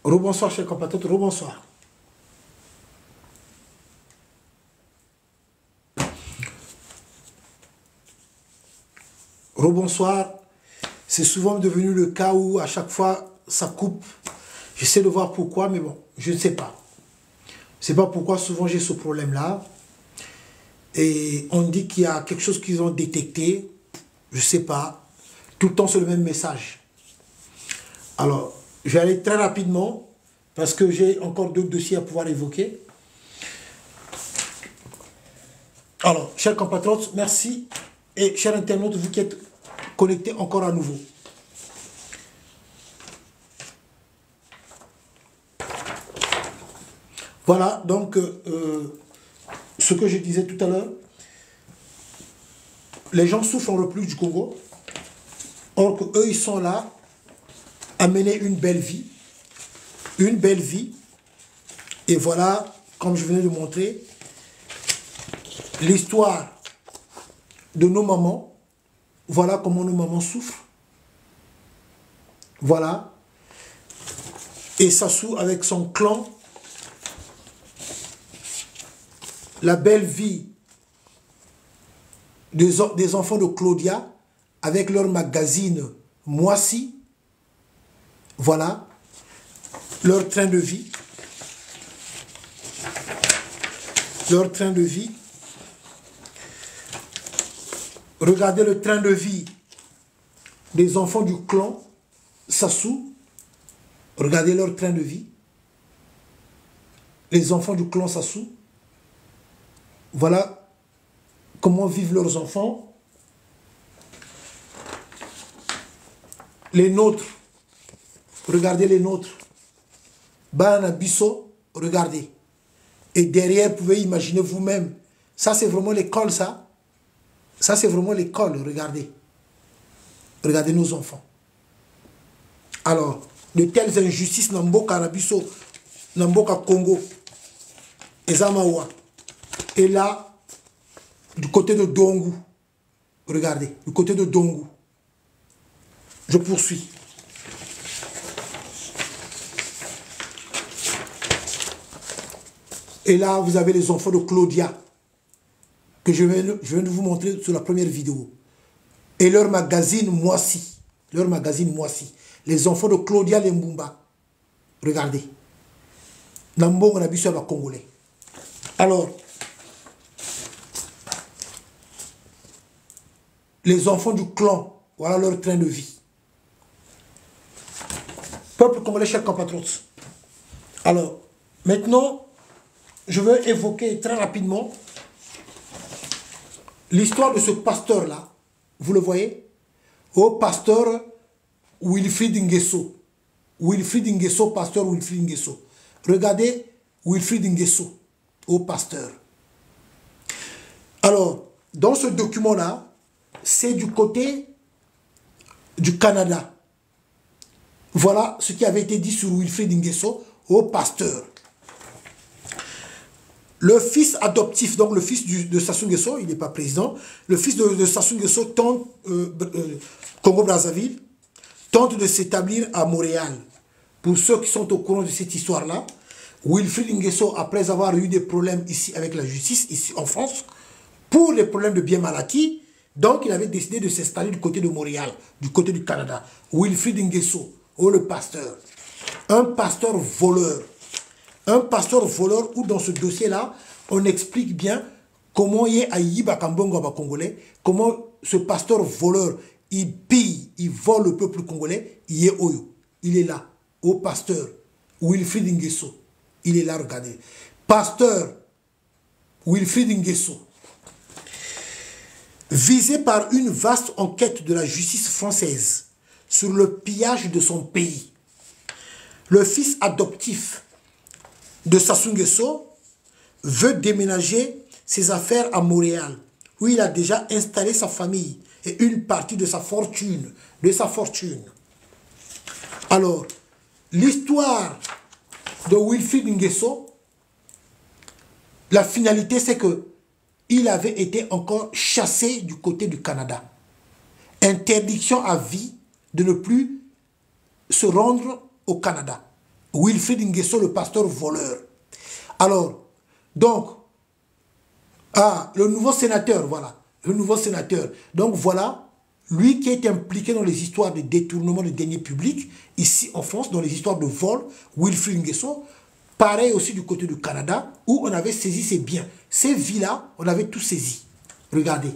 Rebonsoir, chers compatriotes, rebonsoir. Rebonsoir. C'est souvent devenu le cas où à chaque fois ça coupe. J'essaie de voir pourquoi, mais bon, je ne sais pas. Je ne sais pas pourquoi souvent j'ai ce problème-là. Et on dit qu'il y a quelque chose qu'ils ont détecté. Je ne sais pas. Tout le temps c'est le même message. Alors, je vais aller très rapidement parce que j'ai encore d'autres dossiers à pouvoir évoquer. Alors, chers compatriotes, merci. Et chers internautes, vous qui êtes connectés encore à nouveau. Voilà, donc, ce que je disais tout à l'heure, les gens souffrent en repli du Congo, or qu'eux, ils sont là à mener une belle vie, et voilà, comme je venais de montrer, l'histoire de nos mamans, voilà comment nos mamans souffrent, voilà, et Sassou avec son clan, la belle vie des enfants de Claudia, avec leur magazine Moissy, voilà, leur train de vie, regardez le train de vie des enfants du clan Sassou, regardez leur train de vie, les enfants du clan Sassou, voilà comment vivent leurs enfants, les nôtres, regardez les nôtres, Bana Bisso, regardez, et derrière, vous pouvez imaginer vous-même, ça c'est vraiment l'école, ça c'est vraiment l'école, regardez. Regardez nos enfants. Alors, de telles injustices, Namboka Nabiso, Namboka Congo, et Zamawa. Et là, du côté de Dongu, regardez, du côté de Dongu. Je poursuis. Et là, vous avez les enfants de Claudia, que je viens de vous montrer sur la première vidéo. Et leur magazine Moissy. Les enfants de Claudia Lembumba. Regardez. Nambongo Nabiso va congolais. Alors, les enfants du clan, voilà leur train de vie. Peuple congolais, chers compatriotes. Alors, maintenant, je veux évoquer très rapidement l'histoire de ce pasteur-là. Vous le voyez? Au pasteur Wilfried Nguesso. Pasteur Wilfried Nguesso. Regardez Wilfried Nguesso, au pasteur. Alors, dans ce document-là, c'est du côté du Canada. Voilà ce qui avait été dit sur Wilfried Nguesso, au pasteur. Le fils adoptif, donc le fils de Sassou Nguesso, il n'est pas président, le fils de Sassou Nguesso tente, Congo-Brazzaville, tente de s'établir à Montréal. Pour ceux qui sont au courant de cette histoire-là, Wilfried Nguesso, après avoir eu des problèmes ici avec la justice, ici en France, pour les problèmes de biens mal acquis, donc il avait décidé de s'installer du côté de Montréal, du côté du Canada. Wilfried Nguesso, le pasteur. Un pasteur voleur. Un pasteur voleur où dans ce dossier-là, on explique bien comment il est à Yibakambongo congolais, comment ce pasteur voleur, il pille, il vole le peuple congolais, il est Oyo. Il est là, au pasteur Wilfried Nguesso. Il est là, regardez. Pasteur Wilfried Nguesso. Visé par une vaste enquête de la justice française sur le pillage de son pays, le fils adoptif de Sassou Nguesso veut déménager ses affaires à Montréal, où il a déjà installé sa famille et une partie de sa fortune. Alors, l'histoire de Wilfried Nguesso, la finalité, c'est que il avait été encore chassé du côté du Canada. Interdiction à vie de ne plus se rendre au Canada. Wilfried Nguesso, le pasteur voleur. Alors, donc, le nouveau sénateur, voilà. Le nouveau sénateur. Donc, voilà, lui qui est impliqué dans les histoires de détournement de deniers publics, ici en France, dans les histoires de vol, Wilfried Nguesso. Pareil aussi du côté du Canada, où on avait saisi ses biens. Ces vies-là, on avait tout saisi. Regardez.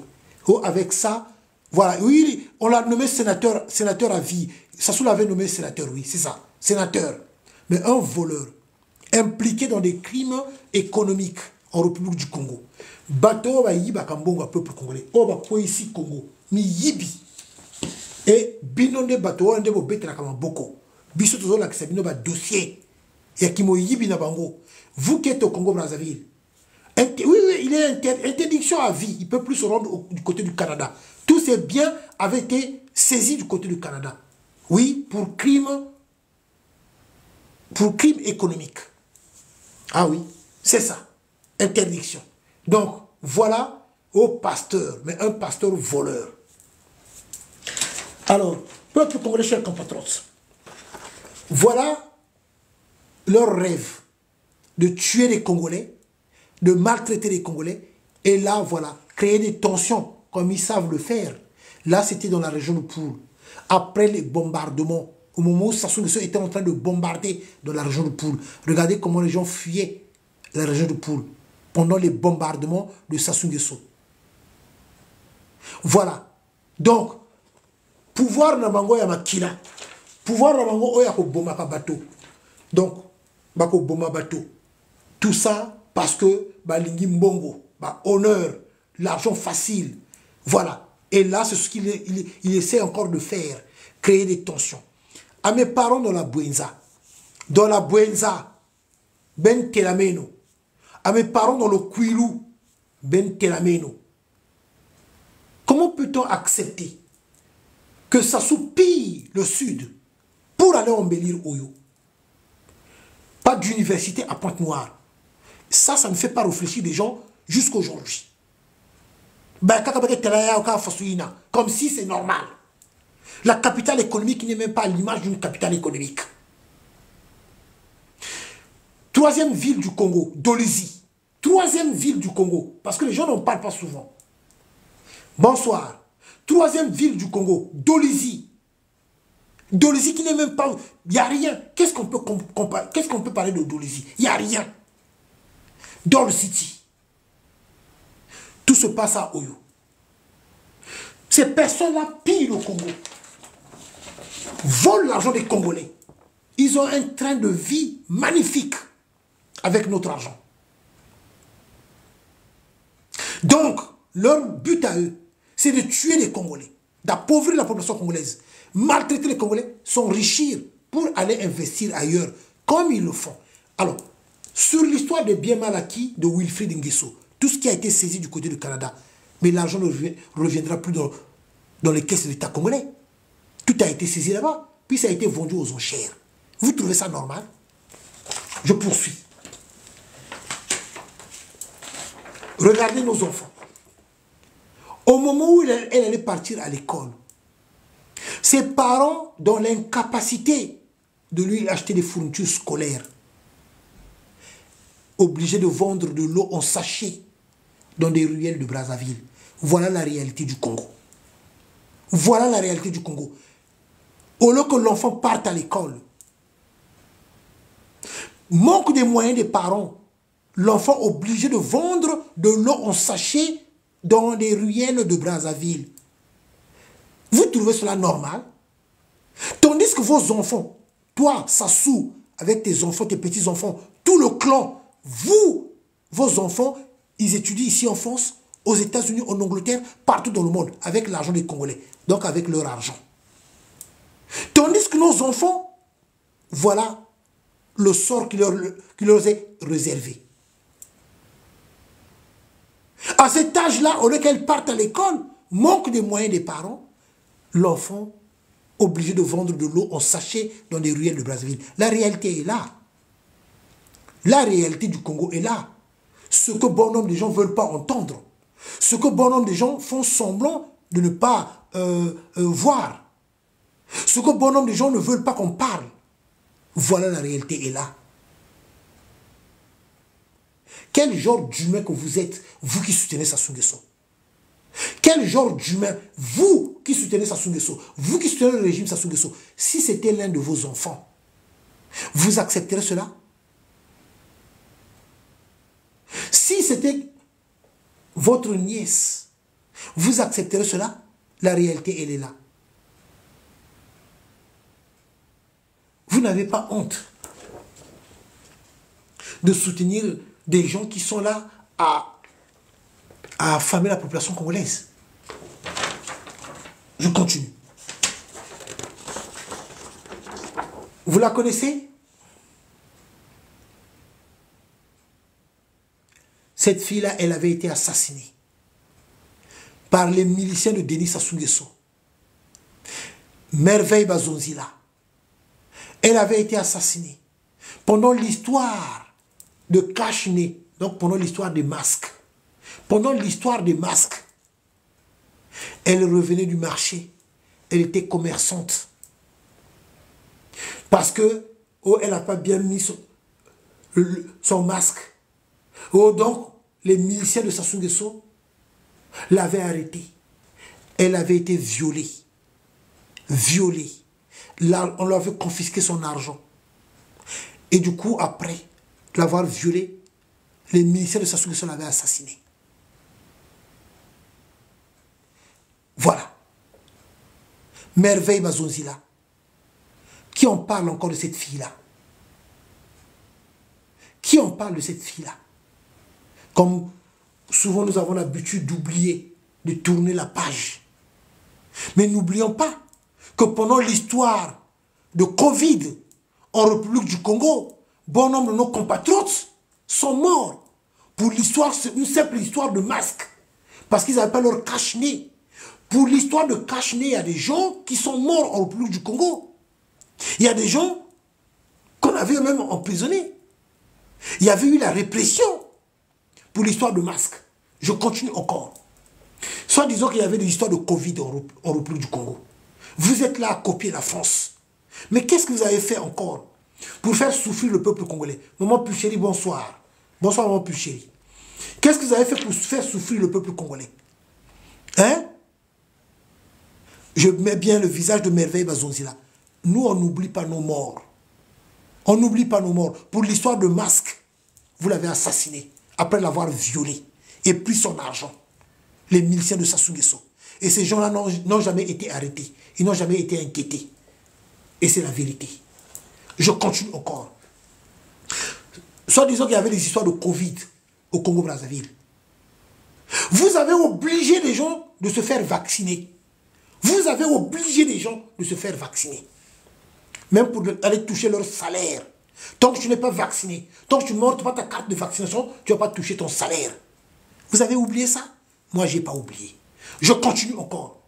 Oh, avec ça, voilà. Oui, on l'a nommé sénateur à vie. Sassou l'avait nommé sénateur, oui, c'est ça. Sénateur. Mais un voleur, impliqué dans des crimes économiques en République du Congo. Bateau va yiba kambongo peuple congolais. Oh, bah, quoi ici, Congo. Mi yibi. Et binonde bateau, on debo betra comme boko. Biso tozo la kisabino ba dossier. Yakimo yibi na bango. Vous qui êtes au Congo-Brazzaville. Oui, il est interdiction à vie. Il ne peut plus se rendre du côté du Canada. Tous ces biens avaient été saisis du côté du Canada. Oui, pour crime économique. Ah oui, c'est ça. Interdiction. Donc, voilà au pasteur, mais un pasteur voleur. Alors, peuple congolais, chers compatriotes, voilà leur rêve de tuer les Congolais, de maltraiter les Congolais, et là, voilà, créer des tensions, comme ils savent le faire. Là, c'était dans la région de Poul. Après les bombardements, au moment où Sassou Nguesso était en train de bombarder dans la région de Poul, regardez comment les gens fuyaient la région de Poul pendant les bombardements de Sassou Nguesso. Voilà. Donc, pouvoir na bango ya makila, pouvoir na bango oya ko bomaka bateau. Donc, bako boma bateau. Tout ça parce que balingi mbongo, honneur, l'argent facile. Voilà. Et là, c'est ce qu'il essaie encore de faire, créer des tensions. À mes parents dans la Buenza, Ben Telameno. À mes parents dans le Kwilu, Ben Telameno. Comment peut-on accepter que ça soupille le Sud pour aller embellir Oyo? Pas d'université à Pointe-Noire. Ça ne fait pas réfléchir les gens jusqu'à aujourd'hui. Comme si c'est normal. La capitale économique n'est même pas à l'image d'une capitale économique. Troisième ville du Congo, Dolisie. Troisième ville du Congo, parce que les gens n'en parlent pas souvent. Bonsoir. Troisième ville du Congo, Dolisie. Dolisie qui n'est même pas... Il n'y a rien. Qu'est-ce qu'on peut parler de Dolisie? Il n'y a rien. Dol City. Tout se passe à Oyo. Ces personnes-là pillent le Congo. Volent l'argent des Congolais. Ils ont un train de vie magnifique avec notre argent. Donc, leur but à eux, c'est de tuer les Congolais, d'appauvrir la population congolaise, maltraiter les Congolais, s'enrichir pour aller investir ailleurs, comme ils le font. Alors, sur l'histoire des biens mal acquis de Wilfried Nguesso, tout ce qui a été saisi du côté du Canada, mais l'argent ne reviendra plus dans les caisses de l'État congolais. Tout a été saisi là-bas, puis ça a été vendu aux enchères. Vous trouvez ça normal? Je poursuis. Regardez nos enfants. Au moment où elle allait partir à l'école, ses parents, dans l'incapacité de lui acheter des fournitures scolaires, obligés de vendre de l'eau en sachet dans des ruelles de Brazzaville. Voilà la réalité du Congo. Voilà la réalité du Congo. Au lieu que l'enfant parte à l'école, manque de moyens des parents, l'enfant obligé de vendre de l'eau en sachet dans des ruelles de Brazzaville. Vous trouvez cela normal? Tandis que vos enfants, toi, Sassou, avec tes enfants, tes petits-enfants, tout le clan, vous, vos enfants, ils étudient ici en France, aux États-Unis, en Angleterre, partout dans le monde, avec l'argent des Congolais, donc avec leur argent. Tandis que nos enfants, voilà le sort qui leur est réservé. À cet âge-là, au lieu qu'elles partent à l'école, manque de moyens des parents, l'enfant obligé de vendre de l'eau en sachet dans des ruelles de Brazzaville. La réalité est là. La réalité du Congo est là. Ce que bon nombre de gens ne veulent pas entendre. Ce que bon nombre de gens font semblant de ne pas voir. Ce que bon nombre de gens ne veulent pas qu'on parle. Voilà, la réalité est là. Quel genre d'humain que vous êtes, vous qui soutenez Sassou Nguesso? Quel genre d'humain, vous qui soutenez Sassou Nguesso, vous qui soutenez le régime Sassou Nguesso, si c'était l'un de vos enfants, vous accepterez cela? Si c'était votre nièce, vous accepterez cela? La réalité, elle est là. Vous n'avez pas honte de soutenir des gens qui sont là à affamer la population congolaise. Je continue. Vous la connaissez? Cette fille-là, elle avait été assassinée par les miliciens de Denis Sassou Nguesso. Merveille Bazonzila. Elle avait été assassinée pendant l'histoire de cache-nez, donc pendant l'histoire des masques. Pendant l'histoire des masques, elle revenait du marché. Elle était commerçante. Parce que, oh, elle n'a pas bien mis son masque. Oh, donc, les miliciens de Sassou Nguesso l'avaient arrêtée. Elle avait été violée. Violée. Là, on lui avait confisqué son argent. Et du coup, après l'avoir violée, les miliciens de Sassou Nguesso l'avaient assassinée. Voilà. Merveille Bazonzila. Qui en parle encore de cette fille-là? Qui en parle de cette fille-là? Comme souvent nous avons l'habitude d'oublier, de tourner la page. Mais n'oublions pas que pendant l'histoire de Covid en République du Congo, bon nombre de nos compatriotes sont morts pour l'histoire, une simple histoire de masque. Parce qu'ils n'avaient pas leur cache-nez. Pour l'histoire de cache-nez, il y a des gens qui sont morts en République du Congo. Il y a des gens qu'on avait même emprisonnés. Il y avait eu la répression pour l'histoire de masque. Je continue encore. Soit disons qu'il y avait des histoires de Covid en République du Congo. Vous êtes là à copier la France. Mais qu'est-ce que vous avez fait encore pour faire souffrir le peuple congolais? Maman Puchéri, bonsoir. Bonsoir, maman Puchéri. Qu'est-ce que vous avez fait pour faire souffrir le peuple congolais? Hein? Je mets bien le visage de Merveille Bazonzila. Nous, on n'oublie pas nos morts. On n'oublie pas nos morts. Pour l'histoire de masque, vous l'avez assassiné après l'avoir violé et pris son argent. Les miliciens de Sassou Nguesso. Et ces gens-là n'ont jamais été arrêtés. Ils n'ont jamais été inquiétés. Et c'est la vérité. Je continue encore. Soit disons qu'il y avait des histoires de Covid au Congo-Brazzaville. Vous avez obligé les gens de se faire vacciner. Vous avez obligé les gens de se faire vacciner. Même pour aller toucher leur salaire. Tant que tu n'es pas vacciné, tant que tu ne montres pas ta carte de vaccination, tu ne vas pas toucher ton salaire. Vous avez oublié ça? Moi, je n'ai pas oublié. Je continue encore.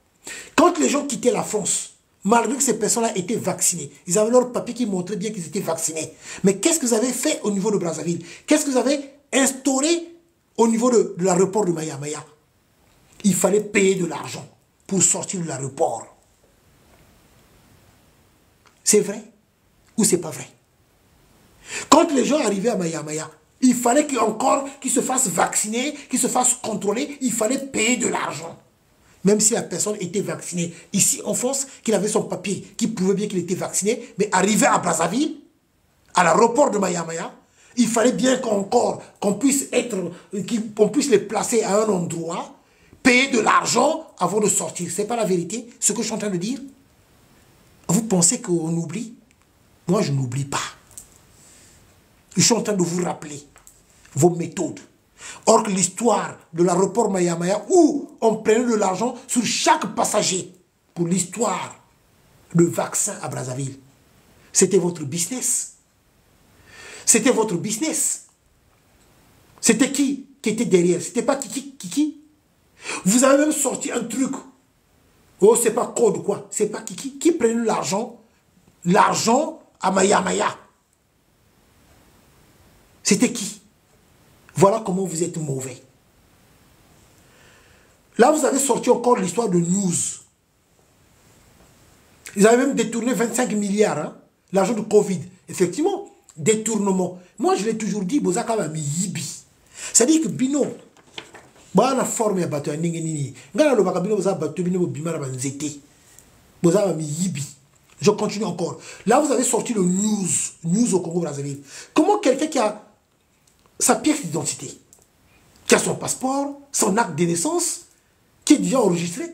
Quand les gens quittaient la France, malgré que ces personnes-là étaient vaccinées, ils avaient leur papier qui montrait bien qu'ils étaient vaccinés. Mais qu'est-ce que vous avez fait au niveau de Brazzaville? Qu'est-ce que vous avez instauré au niveau de l'aéroport de Maya Maya? Il fallait payer de l'argent pour sortir de l'aéroport. C'est vrai ou c'est pas vrai? Quand les gens arrivaient à Maya Maya, il fallait qu'ils se fassent vacciner, qu'ils se fassent contrôler, il fallait payer de l'argent. Même si la personne était vaccinée. Ici en France, qu'il avait son papier, qui prouvait bien qu'il était vacciné, mais arrivé à Brazzaville, à l'aéroport de Maya Maya, il fallait bien qu'on puisse les placer à un endroit, payer de l'argent avant de sortir. C'est pas la vérité, ce que je suis en train de dire? Vous pensez qu'on oublie? Moi, je n'oublie pas. Je suis en train de vous rappeler vos méthodes. Or que l'histoire de l'aéroport Maya Maya, où on prenait de l'argent sur chaque passager pour l'histoire de vaccin à Brazzaville, c'était votre business. C'était votre business. C'était qui était derrière? C'était pas Kiki. Vous avez même sorti un truc. Oh, c'est pas code ou quoi. C'est pas Kiki. Qui prenait l'argent? L'argent à Maya Maya. C'était qui? Voilà comment vous êtes mauvais. Là, vous avez sorti encore l'histoire de News. Ils avaient même détourné 25 milliards. Hein? l'argent de Covid, effectivement, détournement. Moi, je l'ai toujours dit, Bozaka va yibi. C'est-à-dire que Bino, la forme ya bato ya ndenge nini. Ngana lo bakabino boza bato bino bimara banzete. Boza ba mi yibi. Je continue encore. Là, vous avez sorti le news au Congo-Brazzaville. Comment quelqu'un qui a sa pièce d'identité, qui a son passeport, son acte de naissance, qui est déjà enregistré,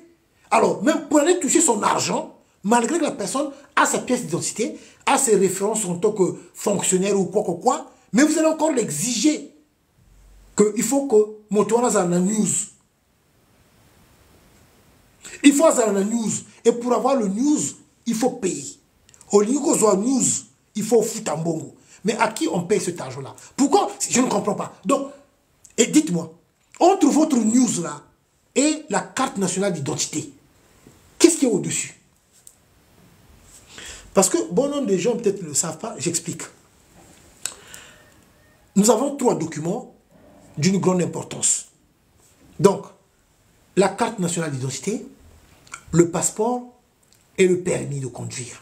alors même pour aller toucher son argent, malgré que la personne a sa pièce d'identité, a ses références en tant que fonctionnaire ou quoi, mais vous allez encore l'exiger qu'il faut que mon toit dans la news. Il faut avoir la news. Et pour avoir le news, il faut payer. Au lieu qu'on soit news, il faut foutre en bongo. Mais à qui on paye cet argent-là? Pourquoi? Je ne comprends pas. Donc, et dites-moi, entre votre news là et la carte nationale d'identité, qu'est-ce qu'il y a au-dessus? Parce que bon nombre de gens peut-être ne le savent pas, j'explique. Nous avons 3 documents d'une grande importance. Donc, la carte nationale d'identité, le passeport et le permis de conduire.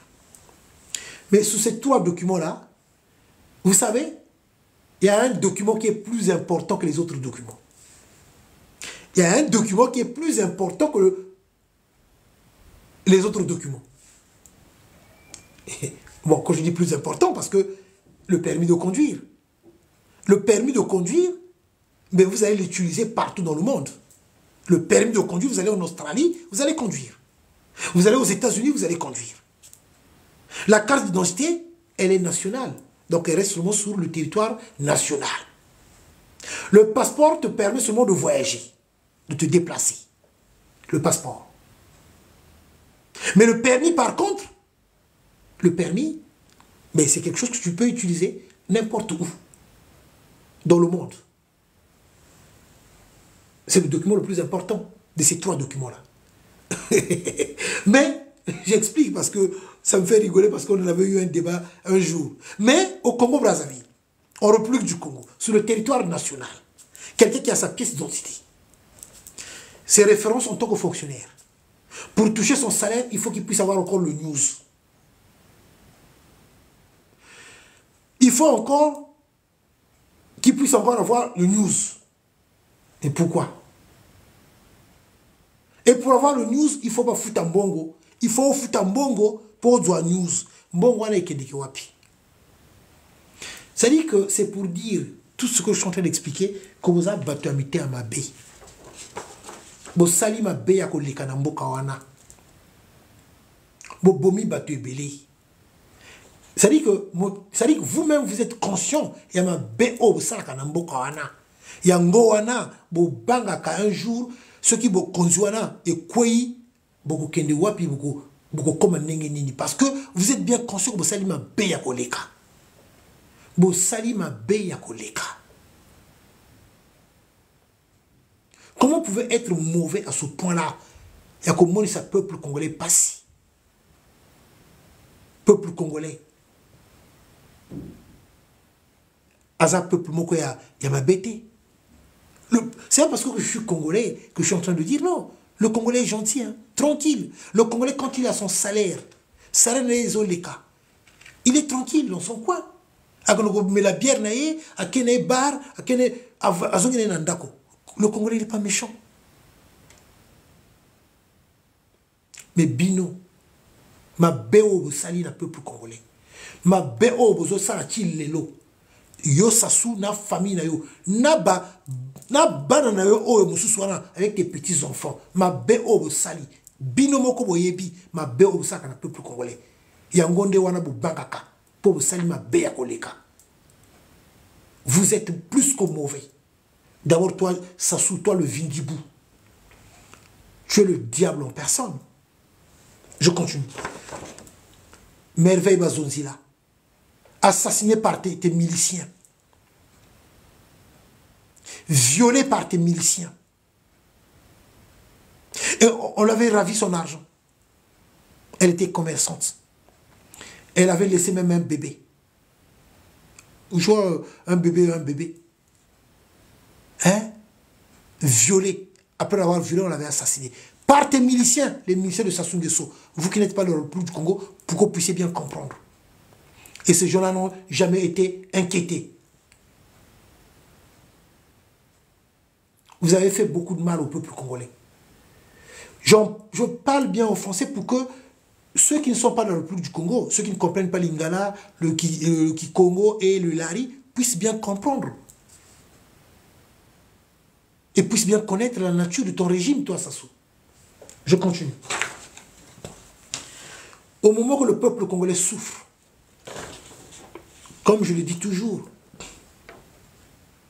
Mais sous ces 3 documents-là, vous savez, il y a un document qui est plus important que les autres documents. Il y a un document qui est plus important que les autres documents. Et, bon, quand je dis plus important, parce que le permis de conduire. Le permis de conduire, mais vous allez l'utiliser partout dans le monde. Le permis de conduire, vous allez en Australie, vous allez conduire. Vous allez aux États-Unis, vous allez conduire. La carte d'identité, elle est nationale. Donc, elle reste seulement sur le territoire national. Le passeport te permet seulement de voyager, de te déplacer. Le passeport. Mais le permis, par contre, le permis, mais c'est quelque chose que tu peux utiliser n'importe où dans le monde. C'est le document le plus important de ces 3 documents-là. Mais, j'explique parce que ça me fait rigoler parce qu'on avait eu un débat un jour. Mais au Congo-Brazzaville, en République du Congo, sur le territoire national, quelqu'un qui a sa pièce d'identité, ses références en tant que fonctionnaire, pour toucher son salaire, il faut qu'il puisse avoir encore le news. Il faut encore qu'il puisse encore avoir le news. Et pourquoi? Et pour avoir le news, il ne faut pas foutre en bongo. Il faut foutre en bongo pour avoir news. Bongo, on est wapi. C'est-à-dire que c'est pour dire tout ce que je suis en train d'expliquer, que vous avez battu à mité à ma baie. Vous sali ma baie à koleka na mboka wana. Vous bomi battu ebele. C'est-à-dire que vous-même, vous êtes conscient. Il y a ma baie au salaka na mboka wana. Yango wana, bo banga ka un jour, ceux qui bo konzuana et kwei, bo kende wapi, bo koma nenge nini. Parce que vous êtes bien conscient que bo sali ma baie ya koleka. Bo sali ma baie ya koleka. Comment vous pouvez être mauvais à ce point-là? Il y a comment ce peuple congolais passe. Peuple congolais. Aza peuple moko ya ma bête. C'est pas parce que je suis congolais que je suis en train de dire non. Le Congolais est gentil, hein, tranquille. Le Congolais, quand il a son salaire, il est tranquille dans son coin. Mais la bière, bar, le Congolais n'est pas méchant. Mais Bino, ma béo sali na peuple congolais. Ma béo bozo salati lelo. Yo sasu na famille na yo. Na bana na yo o mususwana avec tes petits enfants. Ma béo sali. Bino moko boyebi, ma béo saka na peuple congolais. Yangonde wana bo bangaka pour sali ma béa koleka. Vous êtes plus que mauvais. D'abord, toi, Sassou, toi, le Vindibou. Tu es le diable en personne. Je continue. Merveille Bazonzila. Assassiné par tes miliciens. Violé par tes miliciens. Et on l'avait ravi son argent. Elle était commerçante. Elle avait laissé même un bébé. Ou soit un bébé. Hein? Violé. Après l'avoir violé, on l'avait assassiné. Par tes miliciens, les miliciens de Sassou Nguesso. Vous qui n'êtes pas le République du Congo, pour que vous puissiez bien comprendre. Et ces gens-là n'ont jamais été inquiétés. Vous avez fait beaucoup de mal au peuple congolais. Je parle bien en français pour que ceux qui ne sont pas dans le République du Congo, ceux qui ne comprennent pas l'Ingala, le Kikongo et le Lari, puissent bien comprendre. Et puissent bien connaître la nature de ton régime, toi, Sassou. Je continue. Au moment où le peuple congolais souffre, comme je le dis toujours,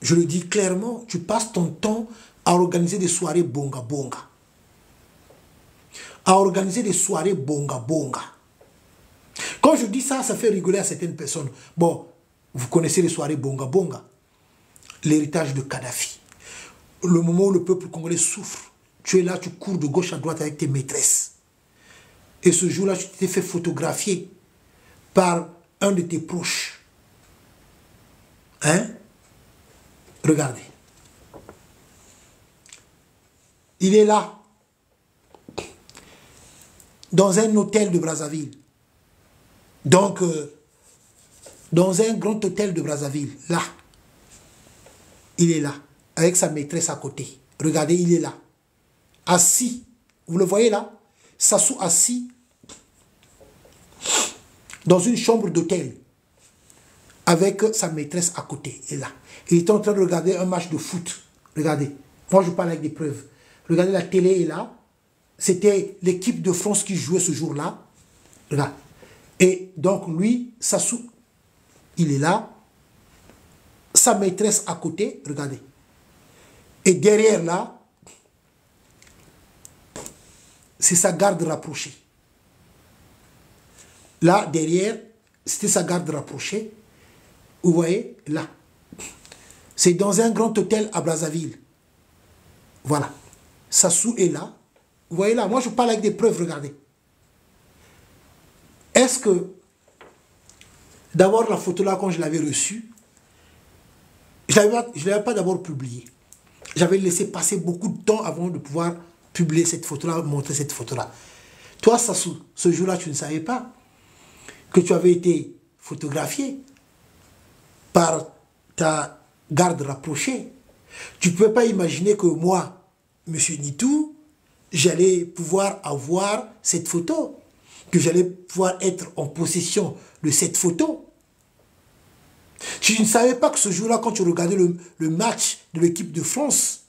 je le dis clairement, tu passes ton temps à organiser des soirées bonga-bonga. À organiser des soirées bonga-bonga. Quand je dis ça, ça fait rigoler à certaines personnes. Bon, vous connaissez les soirées bonga-bonga. L'héritage de Kadhafi. Le moment où le peuple congolais souffre, tu es là, tu cours de gauche à droite avec tes maîtresses. Et ce jour-là, tu t'es fait photographier par un de tes proches. Hein? Regardez. Il est là, dans un hôtel de Brazzaville. Donc, dans un grand hôtel de Brazzaville, là. Il est là, avec sa maîtresse à côté. Regardez, il est là. Assis. Vous le voyez là? Sassou assis dans une chambre d'hôtel avec sa maîtresse à côté. Il est là. Il est en train de regarder un match de foot. Regardez. Moi, je parle avec des preuves. Regardez, la télé est là. C'était l'équipe de France qui jouait ce jour-là. Regarde. Et donc, lui, Sassou, il est là. Sa maîtresse à côté. Regardez. Et derrière là, c'est sa garde rapprochée. Là, derrière, c'était sa garde rapprochée. Vous voyez, là. C'est dans un grand hôtel à Brazzaville. Voilà. Sassou est là. Vous voyez là, moi je parle avec des preuves, regardez. Est-ce que, d'abord la photo là, quand je l'avais reçue, je ne l'avais pas d'abord publiée. J'avais laissé passer beaucoup de temps avant de pouvoir publier cette photo-là, montrer cette photo-là. Toi, Sassou, ce jour-là, tu ne savais pas que tu avais été photographié par ta garde rapprochée. Tu ne pouvais pas imaginer que moi, M. Nitou, j'allais pouvoir avoir cette photo, que j'allais pouvoir être en possession de cette photo. Tu ne savais pas que ce jour-là, quand tu regardais le match de l'équipe de France,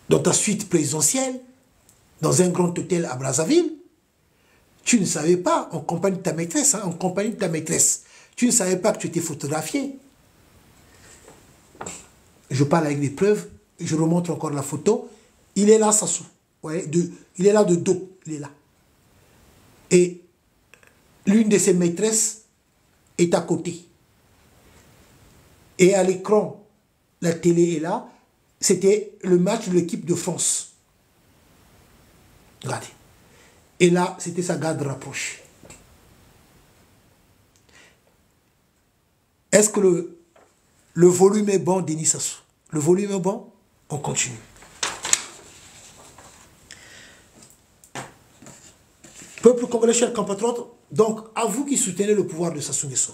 dans ta suite présidentielle, dans un grand hôtel à Brazzaville, tu ne savais pas, en compagnie de ta maîtresse, hein, en compagnie de ta maîtresse, tu ne savais pas que tu étais photographié. Je parle avec des preuves, je remonte encore la photo. Il est là, Sassou. Ouais, il est là de dos, il est là. Et l'une de ses maîtresses est à côté. Et à l'écran, la télé est là. C'était le match de l'équipe de France. Regardez. Et là, c'était sa garde rapprochée. Est-ce que le volume est bon, Denis Sassou? Le volume est bon? On continue. Peuple congolais, chers compatriotes, donc à vous qui soutenez le pouvoir de Sassou Nguesso,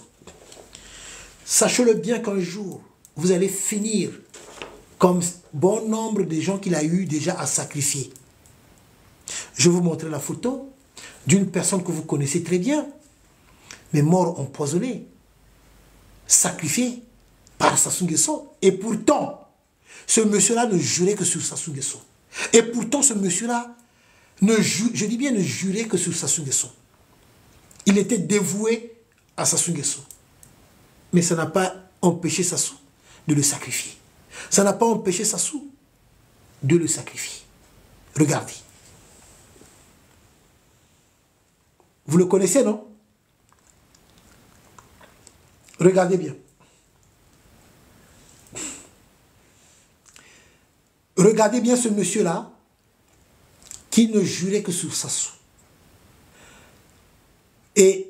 sachez-le bien qu'un jour, vous allez finir comme bon nombre de gens qu'il a eu déjà à sacrifier. Je vais vous montrer la photo d'une personne que vous connaissez très bien, mais mort empoisonné, sacrifié par Sassou Nguesso. Et pourtant, ce monsieur-là ne jurait que sur Sassou Nguesso. Et pourtant, ce monsieur-là, je dis bien ne jurait que sur Sassou Nguesso. Il était dévoué à Sassou Nguesso. Mais ça n'a pas empêché Sassou de le sacrifier. Ça n'a pas empêché Sassou de le sacrifier. Regardez. Vous le connaissez, non? Regardez bien. Regardez bien ce monsieur-là qui ne jurait que sur Sassou. Et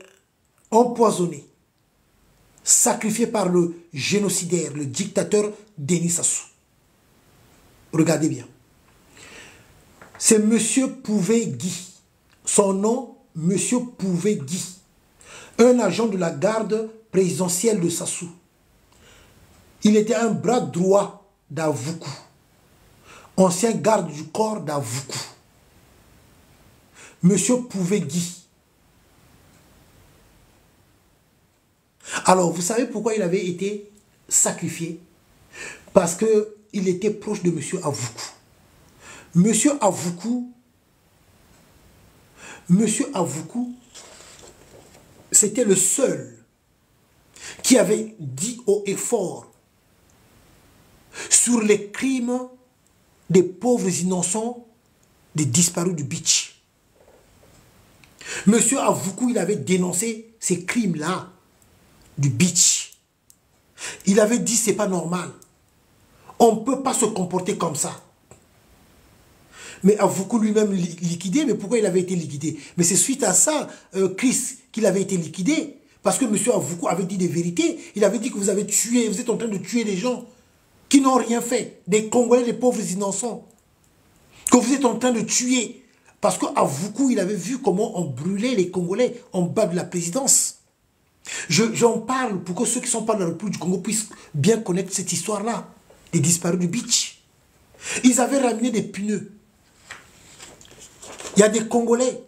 empoisonné, sacrifié par le génocidaire, le dictateur Denis Sassou. Regardez bien. C'est monsieur Pouvé Guy. Son nom, monsieur Pouvé Guy. un agent de la garde présidentielle de Sassou. Il était un bras droit d'Avoukou, ancien garde du corps d'Avoukou. Monsieur Pouvé-Guy. Alors, vous savez pourquoi il avait été sacrifié? Parce qu'il était proche de Monsieur Avoukou. Monsieur Avoukou, c'était le seul qui avait dit haut et fort sur les crimes des pauvres innocents des disparus du beach. Monsieur Avoukou, il avait dénoncé ces crimes-là du beach. Il avait dit c'est pas normal. On ne peut pas se comporter comme ça. Mais Avoukou lui-même liquidé, mais pourquoi il avait été liquidé? Mais c'est suite à ça, Chris, qu'il avait été liquidé. Parce que M. Avoukou avait dit des vérités. Il avait dit que vous avez tué, vous êtes en train de tuer des gens qui n'ont rien fait. Des Congolais, des pauvres innocents. Que vous êtes en train de tuer. Parce qu'Avoukou, il avait vu comment on brûlait les Congolais en bas de la présidence. J'en parle pour que ceux qui ne sont pas dans la République du Congo puissent bien connaître cette histoire-là. Des disparus du beach. Ils avaient ramené des pneus. Il y a des Congolais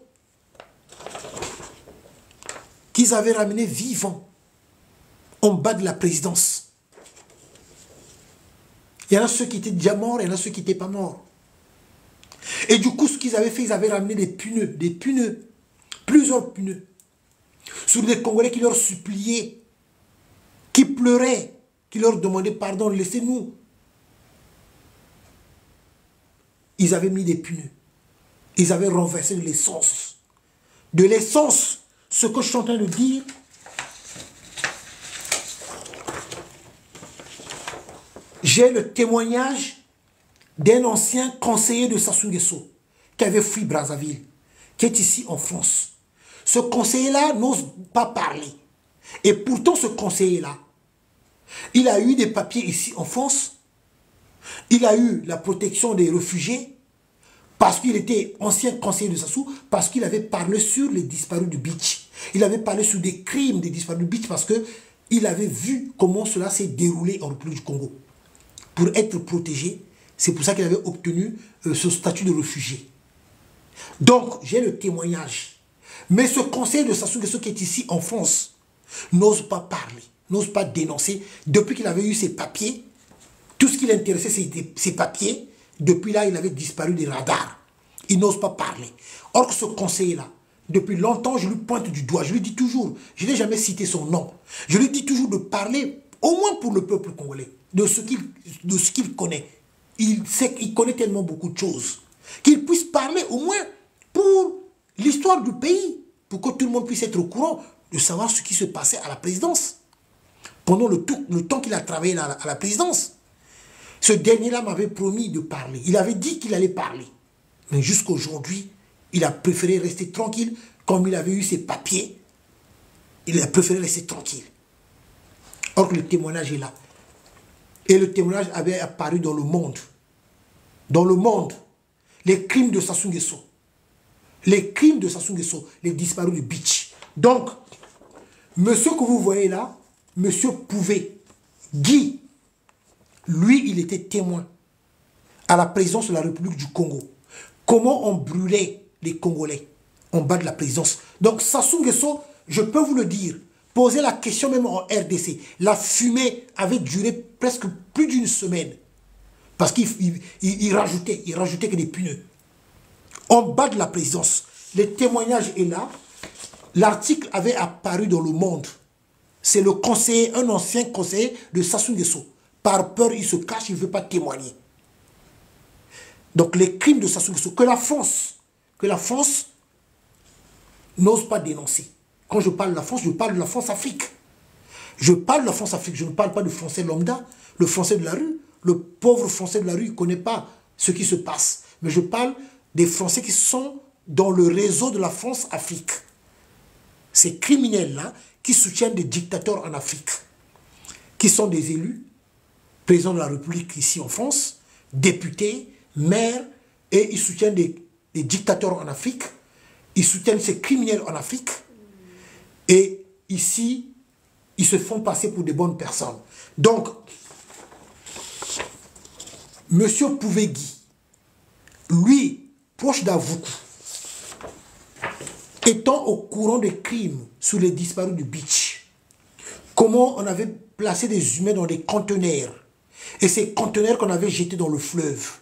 qu'ils avaient ramenés vivants en bas de la présidence. Il y en a ceux qui étaient déjà morts, il y en a ceux qui n'étaient pas morts. Et du coup, ce qu'ils avaient fait, ils avaient ramené des pneus, plusieurs pneus, sur des Congolais qui leur suppliaient, qui pleuraient, qui leur demandaient pardon, laissez-nous. Ils avaient mis des pneus. Ils avaient renversé de l'essence. De l'essence, ce que je suis en train de dire, j'ai le témoignage d'un ancien conseiller de Sassou Nguesso qui avait fui Brazzaville, qui est ici en France. Ce conseiller-là n'ose pas parler. Et pourtant, ce conseiller-là, il a eu des papiers ici en France. Il a eu la protection des réfugiés parce qu'il était ancien conseiller de Sassou, parce qu'il avait parlé sur les disparus du beach. Il avait parlé sur des crimes des disparus du beach parce qu'il avait vu comment cela s'est déroulé en République du Congo. Pour être protégé, c'est pour ça qu'il avait obtenu ce statut de réfugié. Donc, j'ai le témoignage. Mais ce conseiller de Sassou Nguesso qui est ici en France n'ose pas parler, n'ose pas dénoncer. Depuis qu'il avait eu ses papiers, tout ce qui l'intéressait, c'était ses papiers. Depuis là, il avait disparu des radars. Il n'ose pas parler. Or que ce conseiller-là, depuis longtemps, je lui pointe du doigt. Je lui dis toujours, je n'ai jamais cité son nom. Je lui dis toujours de parler, au moins pour le peuple congolais, de ce qu'il connaît. Il connaît tellement beaucoup de choses. Qu'il puisse parler au moins pour l'histoire du pays. Pour que tout le monde puisse être au courant de savoir ce qui se passait à la présidence. Pendant le temps qu'il a travaillé à la présidence. Ce dernier-là m'avait promis de parler. Il avait dit qu'il allait parler. Mais jusqu'à aujourd'hui, il a préféré rester tranquille. Comme il avait eu ses papiers, il a préféré rester tranquille. Or que le témoignage est là. Et le témoignage avait apparu dans le monde. Dans le monde. Les crimes de Sassou Nguesso. Les crimes de Sassou Nguesso. Les disparus du beach. Donc, monsieur que vous voyez là, monsieur Pouvé-Guy, lui, il était témoin à la présidence de la République du Congo. Comment on brûlait les Congolais en bas de la présidence. Donc Sassou Nguesso, je peux vous le dire, poser la question même en RDC. La fumée avait duré presque plus d'une semaine. Parce qu'il rajoutait que des pneus. En bas de la présidence, le témoignage est là. L'article avait apparu dans Le Monde. C'est le conseiller, un ancien conseiller de Sassou Nguesso. Par peur, il se cache, il ne veut pas témoigner. Donc les crimes de Sassou Nguesso, que la France n'ose pas dénoncer. Quand je parle de la France, je parle de la France-Afrique. Je parle de la France-Afrique, je ne parle pas du français lambda, le français de la rue. Le pauvre français de la rue, il ne connaît pas ce qui se passe. Mais je parle des Français qui sont dans le réseau de la France-Afrique. Ces criminels-là qui soutiennent des dictateurs en Afrique, qui sont des élus, présidents de la République ici en France, députés, maires, et ils soutiennent des dictateurs en Afrique, ils soutiennent ces criminels en Afrique, et ici, ils se font passer pour des bonnes personnes. Donc, Monsieur Pouveguy, lui, proche d'Avoukou, étant au courant des crimes sur les disparus du beach, comment on avait placé des humains dans des conteneurs, et ces conteneurs qu'on avait jetés dans le fleuve,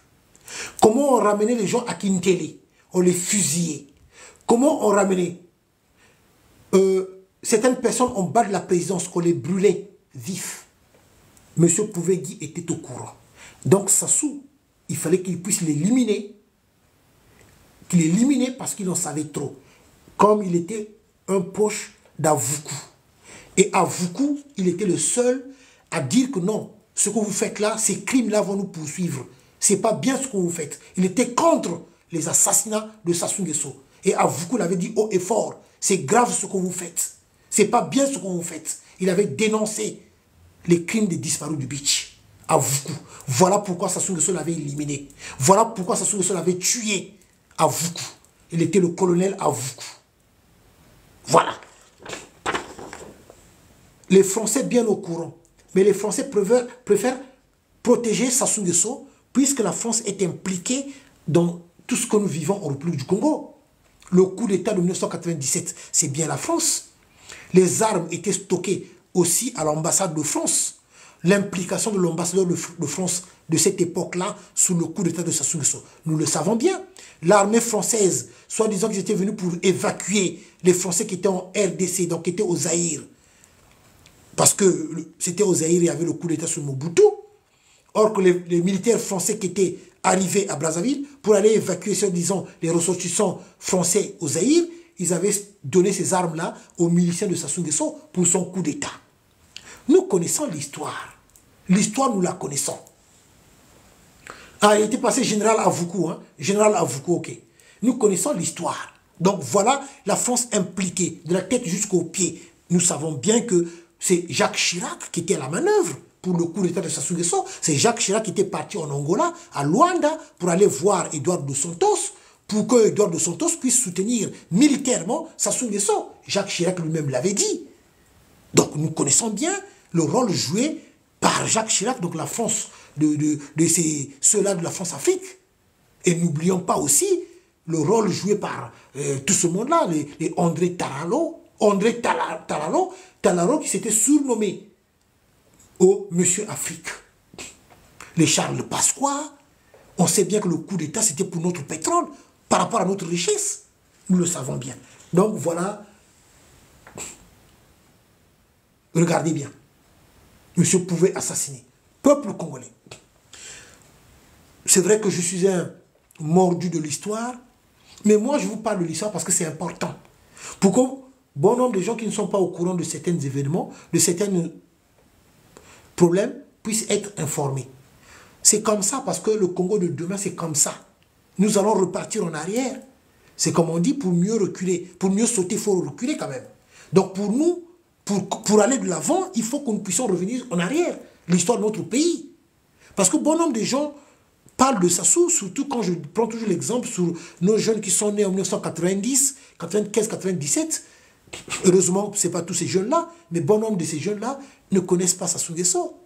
comment on ramenait les gens à Kintélé, on les fusillait, comment on ramenait certaines personnes en bas de la présidence, on les brûlait vifs. Monsieur Pouveguy était au courant. Donc Sassou, il fallait qu'il puisse l'éliminer. Qu'il l'élimine parce qu'il en savait trop. Comme il était un proche d'Avoukou. Et Avoukou, il était le seul à dire que non, ce que vous faites là, ces crimes-là vont nous poursuivre. C'est pas bien ce que vous faites. Il était contre les assassinats de Sassou Nguesso. Et Avoukou l'avait dit haut et fort, c'est grave ce que vous faites. C'est pas bien ce que vous faites. Il avait dénoncé les crimes des disparus du beach. Avoukou. Voilà pourquoi Sassou Nguesso l'avait éliminé. Voilà pourquoi Sassou Nguesso l'avait tué. Avoukou. Il était le colonel Avoukou. Voilà. Les Français bien au courant. Mais les Français préfèrent protéger Sassou Nguesso puisque la France est impliquée dans tout ce que nous vivons en République du Congo. Le coup d'État de 1997, c'est bien la France. Les armes étaient stockées aussi à l'ambassade de France. L'implication de l'ambassadeur de France de cette époque-là sous le coup d'État de Sassou Nguesso. Nous le savons bien. L'armée française, soi-disant qu'ils étaient venus pour évacuer les Français qui étaient en RDC, donc qui étaient au Zaïre. Parce que c'était au Zaïre, il y avait le coup d'État sur Mobutu. Or que les militaires français qui étaient arrivés à Brazzaville pour aller évacuer, disons, les ressortissants français au Zaïre, ils avaient donné ces armes-là aux miliciens de Sassou Nguesso pour son coup d'État. Nous connaissons l'histoire. L'histoire, nous la connaissons. Ah, il était passé général Avoukou, hein? Général Avoukou, ok. Nous connaissons l'histoire. Donc voilà la France impliquée, de la tête jusqu'aux pieds. Nous savons bien que c'est Jacques Chirac qui était à la manœuvre pour le coup d'État de Sassou Nguesso. C'est Jacques Chirac qui était parti en Angola, à Luanda, pour aller voir Edouard dos Santos, pour que Edouard dos Santos puisse soutenir militairement Sassou Nguesso. Jacques Chirac lui-même l'avait dit. Donc nous connaissons bien le rôle joué par Jacques Chirac, donc la France, de ceux-là de la France-Afrique. Et n'oublions pas aussi le rôle joué par tout ce monde-là, les André Talalo, Talalo qui s'était surnommé au Monsieur Afrique. Les Charles Pasqua, on sait bien que le coup d'État c'était pour notre pétrole, par rapport à notre richesse. Nous le savons bien. Donc voilà. Regardez bien. Monsieur pouvait assassiner. Peuple congolais. C'est vrai que je suis un mordu de l'histoire, mais moi je vous parle de l'histoire parce que c'est important. Pour que bon nombre de gens qui ne sont pas au courant de certains événements, de certains problèmes, puissent être informés. C'est comme ça parce que le Congo de demain, c'est comme ça. Nous allons repartir en arrière. C'est comme on dit, pour mieux reculer. Pour mieux sauter, il faut reculer quand même. Donc pour nous, pour aller de l'avant, il faut que nous puissions revenir en arrière. L'histoire de notre pays. Parce que bon nombre de gens parlent de Sassou, surtout quand je prends toujours l'exemple sur nos jeunes qui sont nés en 1990, 95, 97. Heureusement, ce n'est pas tous ces jeunes-là, mais bon nombre de ces jeunes-là ne connaissent pas Sassou Nguesso.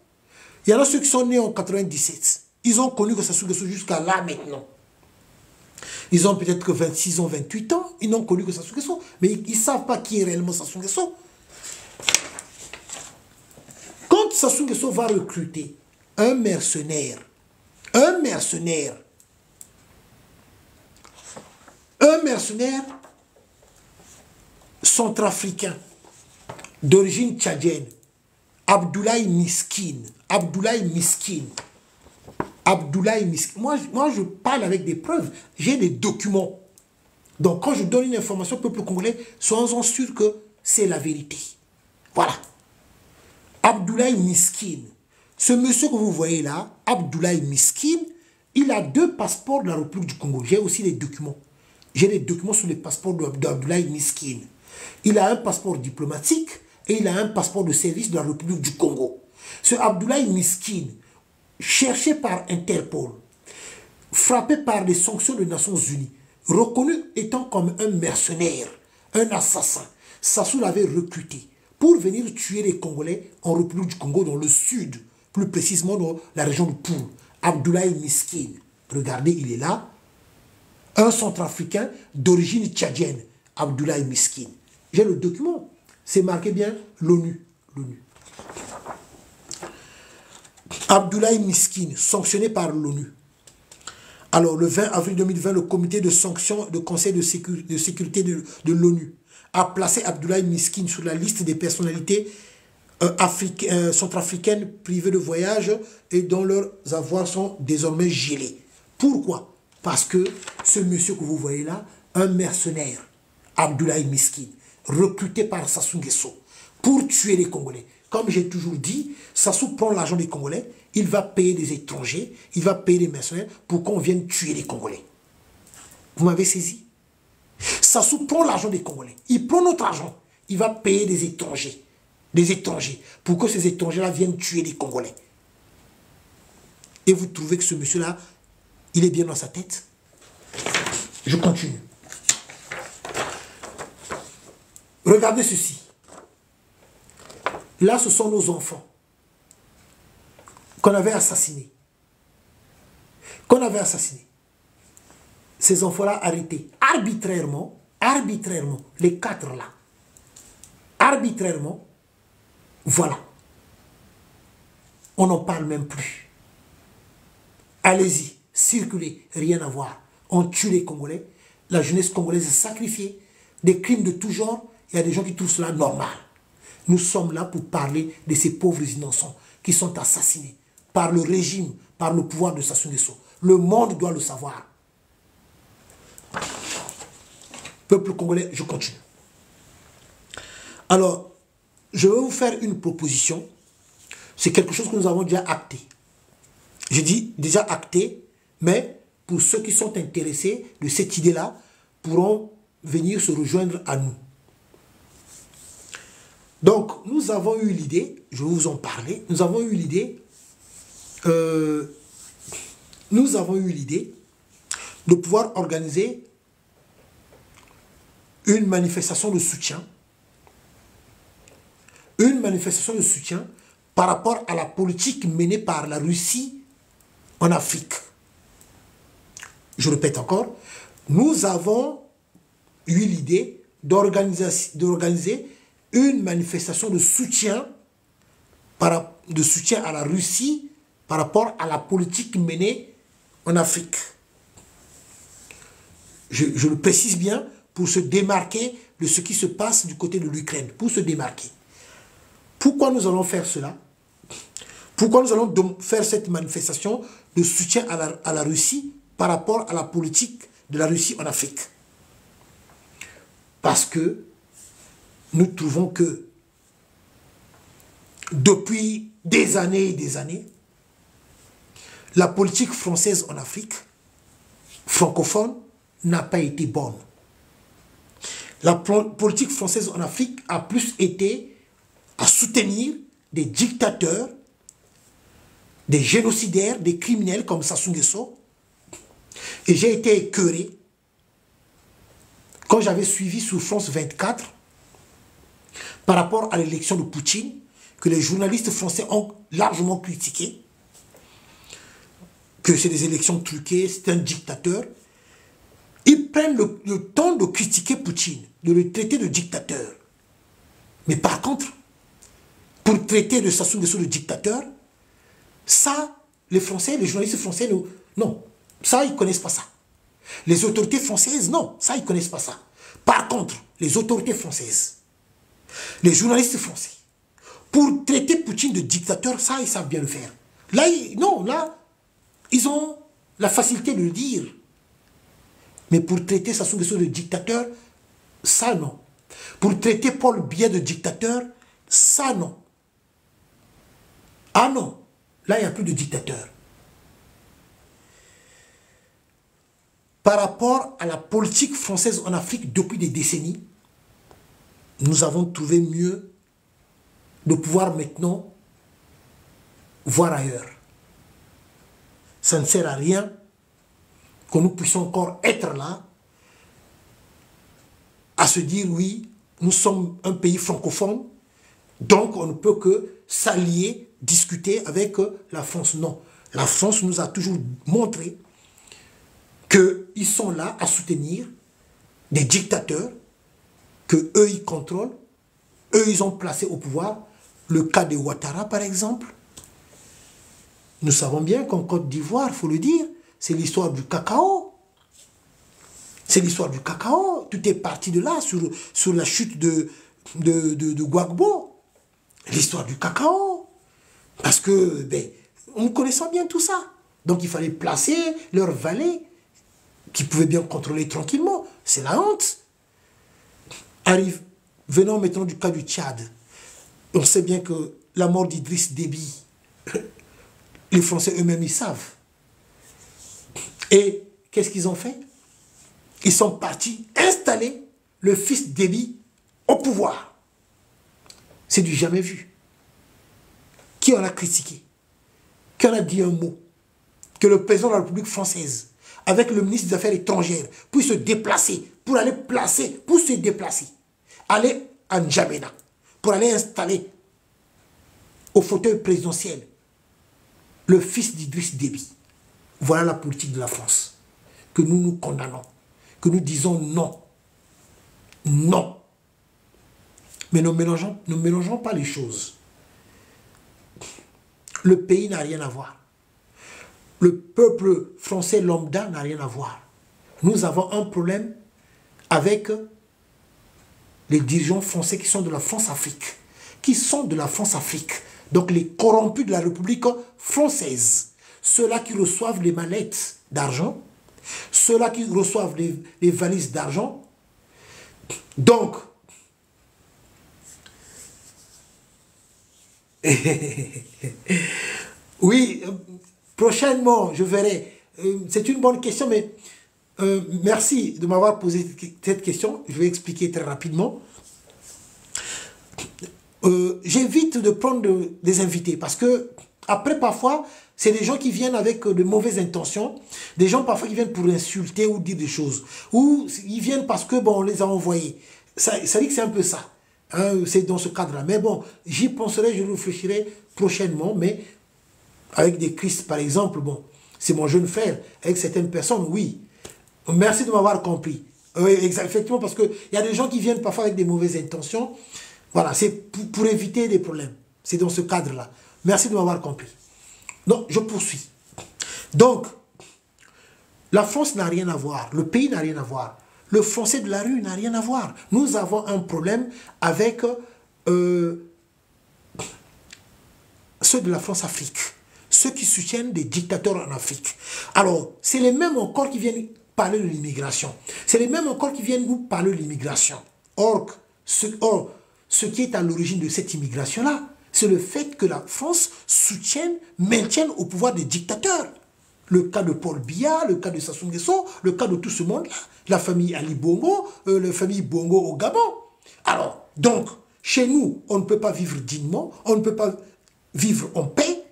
Il y en a ceux qui sont nés en 97. Ils ont connu que Sassou Nguesso jusqu'à là maintenant. Ils ont peut-être que 26 ans, 28 ans, ils n'ont connu que Sassou Nguesso, mais ils ne savent pas qui est réellement Sassou Nguesso. Quand Sassou Nguesso va recruter un mercenaire centrafricain d'origine tchadienne, Abdoulaye Miskine. Moi, je parle avec des preuves. J'ai des documents. Donc, quand je donne une information au peuple congolais, soyons sûrs que c'est la vérité. Voilà. Abdoulaye Miskine. Ce monsieur que vous voyez là, Abdoulaye Miskine, il a 2 passeports de la République du Congo. J'ai aussi les documents. J'ai les documents sur les passeports d'Abdoulaye Miskine. Il a un passeport diplomatique et il a un passeport de service de la République du Congo. Ce Abdoulaye Miskine, cherché par Interpol, frappé par les sanctions des Nations Unies, reconnu étant comme un mercenaire, un assassin, Sassou l'avait recruté pour venir tuer les Congolais en République du Congo, dans le sud, plus précisément dans la région de Poul. Abdoulaye Miskine, regardez, il est là. Un centrafricain d'origine tchadienne, Abdoulaye Miskine. J'ai le document, c'est marqué bien l'ONU. Abdoulaye Miskine, sanctionné par l'ONU. Alors, le 20 avril 2020, le comité de sanctions du Conseil de sécurité de l'ONU a placé Abdoulaye Miskine sur la liste des personnalités centrafricaines privées de voyage et dont leurs avoirs sont désormais gelés. Pourquoi? Parce que ce monsieur que vous voyez là, un mercenaire, Abdoulaye Miskine, recruté par Sassou Nguesso pour tuer les Congolais. Comme j'ai toujours dit, Sassou prend l'argent des Congolais, il va payer des étrangers, il va payer des mercenaires pour qu'on vienne tuer les Congolais. Vous m'avez saisi? Sassou prend l'argent des Congolais, il prend notre argent, il va payer des étrangers, pour que ces étrangers-là viennent tuer les Congolais. Et vous trouvez que ce monsieur-là, il est bien dans sa tête? Je continue. Regardez ceci. Là, ce sont nos enfants qu'on avait assassinés. Ces enfants-là arrêtés arbitrairement, les 4 là. Arbitrairement, voilà. On n'en parle même plus. Allez-y, circulez, rien à voir. On tue les Congolais, la jeunesse congolaise est sacrifiée, des crimes de tout genre, il y a des gens qui trouvent cela normal. Nous sommes là pour parler de ces pauvres innocents qui sont assassinés par le régime, par le pouvoir de Sassou Nguesso. Le monde doit le savoir. Peuple congolais, je continue. Alors, je vais vous faire une proposition. C'est quelque chose que nous avons déjà acté. Je dis déjà acté, mais pour ceux qui sont intéressés de cette idée-là, pourront venir se rejoindre à nous. Donc, nous avons eu l'idée, je vais vous en parler, nous avons eu l'idée de pouvoir organiser une manifestation de soutien. Par rapport à la politique menée par la Russie en Afrique. Je répète encore, nous avons eu l'idée d'organiser une manifestation de soutien à la Russie par rapport à la politique menée en Afrique. Je le précise bien, pour se démarquer de ce qui se passe du côté de l'Ukraine, pour se démarquer. Pourquoi nous allons faire cela? Pourquoi nous allons faire cette manifestation de soutien à la Russie par rapport à la politique de la Russie en Afrique? Parce que nous trouvons que depuis des années et des années, la politique française en Afrique, francophone, n'a pas été bonne. La politique française en Afrique a plus été à soutenir des dictateurs, des génocidaires, des criminels comme Sassou Nguesso. Et j'ai été écœuré quand j'avais suivi sur France 24 par rapport à l'élection de Poutine, que les journalistes français ont largement critiqué, que c'est des élections truquées, c'est un dictateur. Ils prennent le temps de critiquer Poutine, de le traiter de dictateur. Mais par contre, pour traiter de Sassou Nguesso de dictateur, ça, les Français, les journalistes français, non, ça, ils ne connaissent pas ça. Les autorités françaises, non, ça, ils ne connaissent pas ça. Par contre, les autorités françaises, les journalistes français, pour traiter Poutine de dictateur, ça, ils savent bien le faire. Là, ils ont la facilité de le dire. Mais pour traiter Sassou Nguesso de dictateur, ça, non. Pour traiter Paul Biya de dictateur, ça, non. Ah non, là, il n'y a plus de dictateur. Par rapport à la politique française en Afrique depuis des décennies, nous avons trouvé mieux de pouvoir maintenant voir ailleurs. Ça ne sert à rien que nous puissions encore être là à se dire oui, nous sommes un pays francophone, Donc, on ne peut que s'allier, discuter avec la France. Non. La France nous a toujours montré qu'ils sont là à soutenir des dictateurs que eux ils contrôlent, eux ils ont placé au pouvoir. Le cas de Ouattara, par exemple. Nous savons bien qu'en Côte d'Ivoire, il faut le dire, c'est l'histoire du cacao. C'est l'histoire du cacao. Tout est parti de là, sur la chute de Gbagbo. L'histoire du cacao. Parce que, ben, on connaissait bien tout ça. Donc, il fallait placer leurs valets qui pouvaient bien contrôler tranquillement. C'est la honte. Venons maintenant du cas du Tchad. On sait bien que la mort d'Idriss Déby, les Français eux-mêmes, ils savent. Et qu'est-ce qu'ils ont fait? Ils sont partis installer le fils Déby au pouvoir. C'est du jamais vu. Qui en a critiqué? Qui en a dit un mot? Que le président de la République française, avec le ministre des Affaires étrangères, puisse se déplacer, pour aller placer, pour se déplacer, aller à N'Djamena, pour aller installer au fauteuil présidentiel le fils d'Idriss Déby. Voilà la politique de la France, que nous nous condamnons, que nous disons non. Non. Mais ne mélangeons pas les choses. Le pays n'a rien à voir. Le peuple français lambda n'a rien à voir. Nous avons un problème avec les dirigeants français qui sont de la France-Afrique. Qui sont de la France-Afrique. Donc les corrompus de la République française. Ceux-là qui reçoivent les mallettes d'argent. Ceux-là qui reçoivent les valises d'argent. Donc, oui, prochainement, je verrai. C'est une bonne question, mais merci de m'avoir posé cette question. Je vais expliquer très rapidement. J'évite de prendre des invités parce que, après, parfois, c'est des gens qui viennent avec de mauvaises intentions. Des gens, parfois, qui viennent pour insulter ou dire des choses. Ou ils viennent parce que, bon, on les a envoyés. Ça dit que c'est un peu ça. Hein, c'est dans ce cadre-là. Mais bon, j'y penserai, je réfléchirai prochainement, mais avec des crises, par exemple, bon, c'est mon jeune frère, avec certaines personnes, oui. Merci de m'avoir compris. Oui, effectivement, parce qu'il y a des gens qui viennent parfois avec des mauvaises intentions. Voilà, c'est pour éviter des problèmes. C'est dans ce cadre-là. Merci de m'avoir compris. Donc, je poursuis. Donc, la France n'a rien à voir. Le pays n'a rien à voir. Le français de la rue n'a rien à voir. Nous avons un problème avec ceux de la France-Afrique. Ceux qui soutiennent des dictateurs en Afrique. Alors, c'est les mêmes encore qui viennent parler de l'immigration. C'est les mêmes encore qui viennent nous parler de l'immigration. Or, ce qui est à l'origine de cette immigration-là, c'est le fait que la France maintienne au pouvoir des dictateurs. Le cas de Paul Biya, le cas de Sassou Nguesso, le cas de tout ce monde-là. La famille Ali Bongo, la famille Bongo au Gabon. Alors, donc, chez nous, on ne peut pas vivre dignement, on ne peut pas vivre en paix.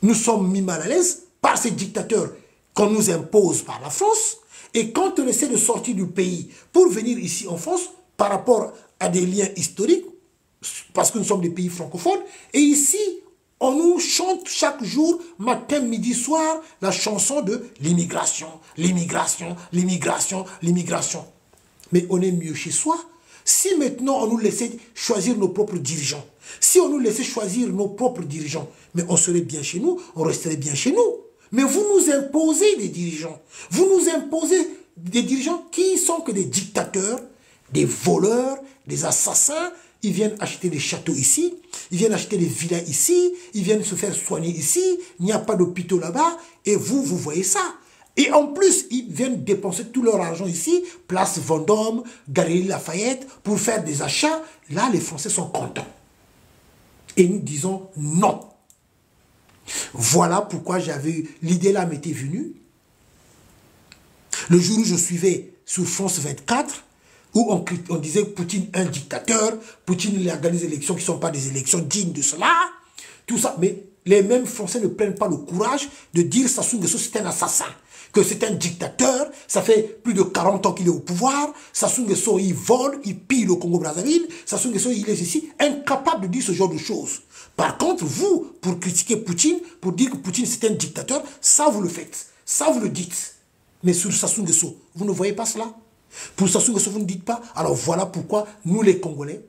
Nous sommes mis mal à l'aise par ces dictateurs qu'on nous impose par la France. Et quand on essaie de sortir du pays pour venir ici en France, par rapport à des liens historiques, parce que nous sommes des pays francophones, et ici, on nous chante chaque jour, matin, midi, soir, la chanson de l'immigration, l'immigration, l'immigration, l'immigration. Mais on est mieux chez soi. Si maintenant on nous laissait choisir nos propres dirigeants, si on nous laissait choisir nos propres dirigeants, mais on serait bien chez nous, on resterait bien chez nous. Mais vous nous imposez des dirigeants. Vous nous imposez des dirigeants qui sont que des dictateurs, des voleurs, des assassins. Ils viennent acheter des châteaux ici, ils viennent acheter des villas ici, ils viennent se faire soigner ici, il n'y a pas d'hôpitaux là-bas, et vous voyez ça. Et en plus, ils viennent dépenser tout leur argent ici, place Vendôme, Galerie Lafayette, pour faire des achats. Là, les Français sont contents. Et nous disons non. Voilà pourquoi l'idée là m'était venue. Le jour où je suivais sur France 24, où on disait Poutine un dictateur, Poutine il organise des élections qui ne sont pas des élections dignes de cela, tout ça. Mais les mêmes Français ne prennent pas le courage de dire Sassou Nguesso c'est un assassin. que c'est un dictateur, ça fait plus de 40 ans qu'il est au pouvoir, Sassou Nguesso, il vole, il pille au Congo-Brazzaville, Sassou Nguesso, il est ici, incapable de dire ce genre de choses. Par contre, vous, pour critiquer Poutine, pour dire que Poutine c'est un dictateur, ça vous le faites, ça vous le dites. Mais sur Sassou Nguesso, vous ne voyez pas cela? Pour Sassou Nguesso, vous ne dites pas. Alors voilà pourquoi nous les Congolais,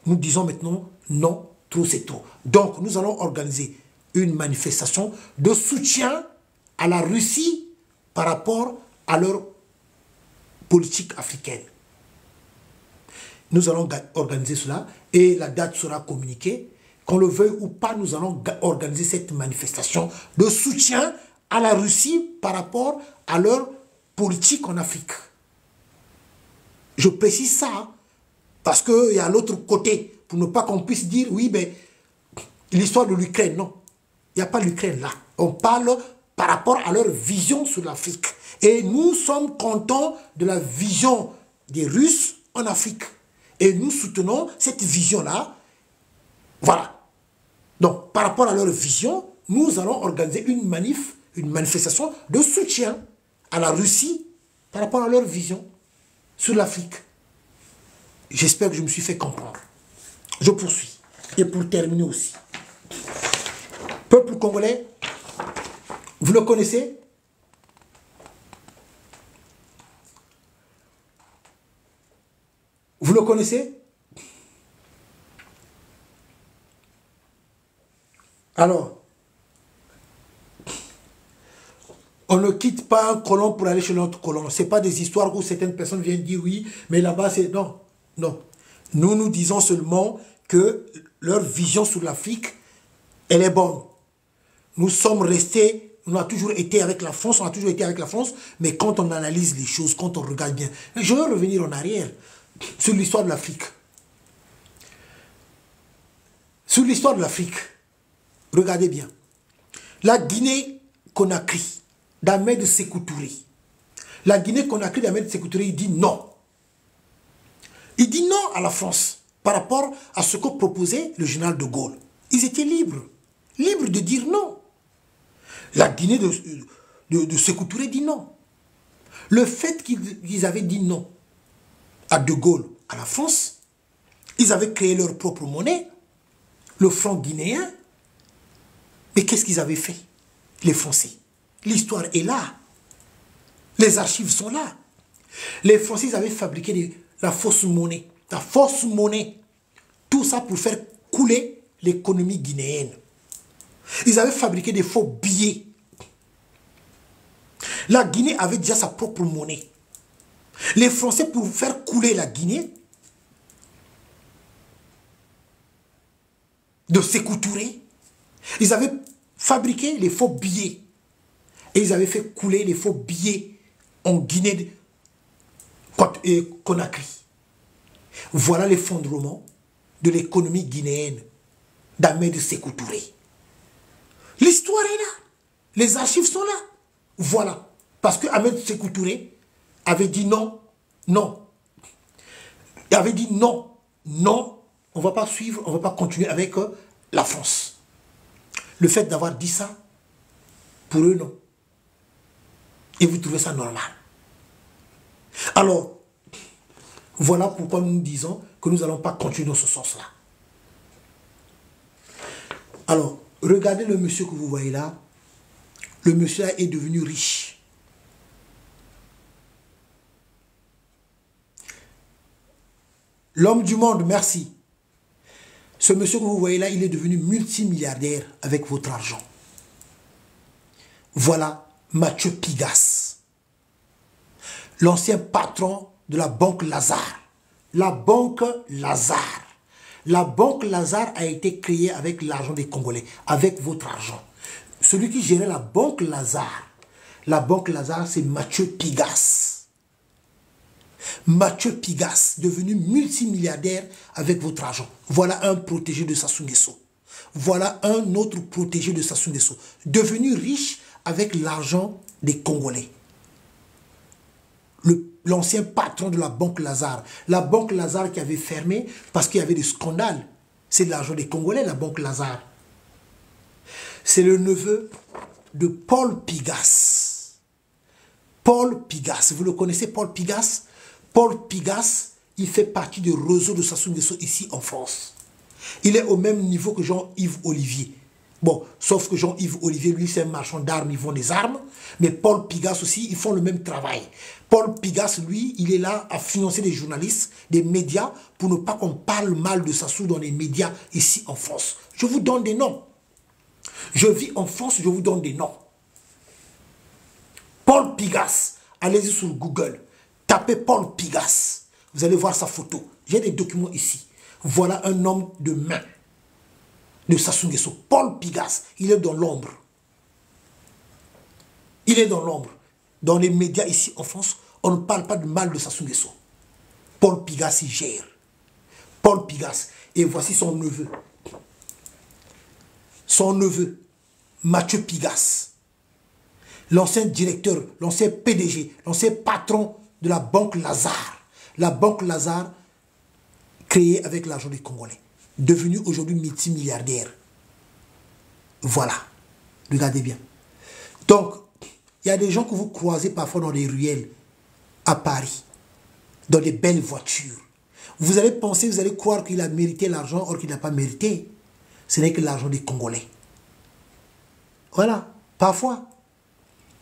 nous disons maintenant non, trop c'est trop. Donc nous allons organiser une manifestation de soutien à la Russie par rapport à leur politique africaine. Nous allons organiser cela et la date sera communiquée. Qu'on le veuille ou pas, nous allons organiser cette manifestation de soutien à la Russie par rapport à leur politique en Afrique. Je précise ça, hein, parce qu'il y a l'autre côté, pour ne pas qu'on puisse dire, oui, mais l'histoire de l'Ukraine, non. Il n'y a pas l'Ukraine là. On parle par rapport à leur vision sur l'Afrique. Et nous sommes contents de la vision des Russes en Afrique. Et nous soutenons cette vision-là. Voilà. Donc, par rapport à leur vision, nous allons organiser une manifestation de soutien à la Russie par rapport à leur vision sur l'Afrique. J'espère que je me suis fait comprendre. Je poursuis. Et pour terminer aussi. Peuple congolais, vous le connaissez? Vous le connaissez? Alors, on ne quitte pas un colon pour aller chez l'autre colon. Ce n'est pas des histoires où certaines personnes viennent dire oui, mais là-bas c'est... Non, non. Nous disons seulement que leur vision sur l'Afrique, elle est bonne. Nous sommes restés, on a toujours été avec la France, mais quand on analyse les choses, quand on regarde bien... Je veux revenir en arrière sur l'histoire de l'Afrique. Sur l'histoire de l'Afrique, regardez bien. La Guinée-Conakry, d'Ahmed Sékou Touré. La Guinée-Conakry d'Ahmed Sékou Touré, il dit non. Il dit non à la France par rapport à ce que proposait le général de Gaulle. Ils étaient libres. Libres de dire non. La Guinée de Sékou Touré dit non. Le fait qu'ils avaient dit non à de Gaulle, à la France, ils avaient créé leur propre monnaie, le franc guinéen. Mais qu'est-ce qu'ils avaient fait, les Français? L'histoire est là. Les archives sont là. Les Français avaient fabriqué la fausse monnaie. La fausse monnaie. Tout ça pour faire couler l'économie guinéenne. Ils avaient fabriqué des faux billets. La Guinée avait déjà sa propre monnaie. Les Français, pour faire couler la Guinée, de Sékou Touré, ils avaient fabriqué les faux billets. Et ils avaient fait couler les faux billets en Guinée et Conakry. Voilà l'effondrement de l'économie guinéenne d'Ahmed Sékou Touré. L'histoire est là. Les archives sont là. Voilà. Parce que Ahmed Sékou Touré avait dit non, non. Il avait dit non, non, on ne va pas suivre, on ne va pas continuer avec la France. Le fait d'avoir dit ça, pour eux, non. Et vous trouvez ça normal. Alors, voilà pourquoi nous disons que nous n'allons pas continuer dans ce sens-là. Alors, regardez le monsieur que vous voyez là. Le monsieur est devenu riche. L'homme du monde, merci. Ce monsieur que vous voyez là, il est devenu multimilliardaire avec votre argent. Voilà Mathieu Pigasse, l'ancien patron de la Banque Lazare. La Banque Lazare. La Banque Lazare a été créée avec l'argent des Congolais, avec votre argent. Celui qui gérait la Banque Lazare, c'est Mathieu Pigasse. Mathieu Pigasse, devenu multimilliardaire avec votre argent. Voilà un protégé de Sassou Nguesso. Voilà un autre protégé de Sassou Nguesso, devenu riche avec l'argent des Congolais. L'ancien patron de la Banque Lazare. La Banque Lazare qui avait fermé parce qu'il y avait des scandales. C'est de l'argent des Congolais, la Banque Lazare. C'est le neveu de Paul Pigasse. Paul Pigas, vous le connaissez, Paul Pigas? Paul Pigas, il fait partie du réseau de Sassou Nguesso ici en France. Il est au même niveau que Jean-Yves Olivier. Bon, sauf que Jean-Yves Olivier, lui, c'est un marchand d'armes, ils vend des armes. Mais Paul Pigas aussi, ils font le même travail. Paul Pigas, lui, il est là à financer des journalistes, des médias, pour ne pas qu'on parle mal de Sassou dans les médias ici en France. Je vous donne des noms. Je vis en France, je vous donne des noms. Paul Pigas, allez-y sur Google, tapez Paul Pigas. Vous allez voir sa photo. J'ai des documents ici. Voilà un homme de main de Sassou Nguesso. Paul Pigas, il est dans l'ombre. Il est dans l'ombre. Dans les médias ici en France, on ne parle pas de mal de Sassou Nguesso. Paul Pigas, il gère. Paul Pigas. Et voici son neveu. Son neveu, Mathieu Pigas. L'ancien directeur, l'ancien PDG, l'ancien patron de la Banque Lazare. La Banque Lazare, créée avec l'argent des Congolais. Devenu aujourd'hui multimilliardaire. Voilà. Regardez bien. Donc, il y a des gens que vous croisez parfois dans les ruelles à Paris, dans des belles voitures. Vous allez penser, vous allez croire qu'il a mérité l'argent, or qu'il n'a pas mérité. Ce n'est que l'argent des Congolais. Voilà. Parfois.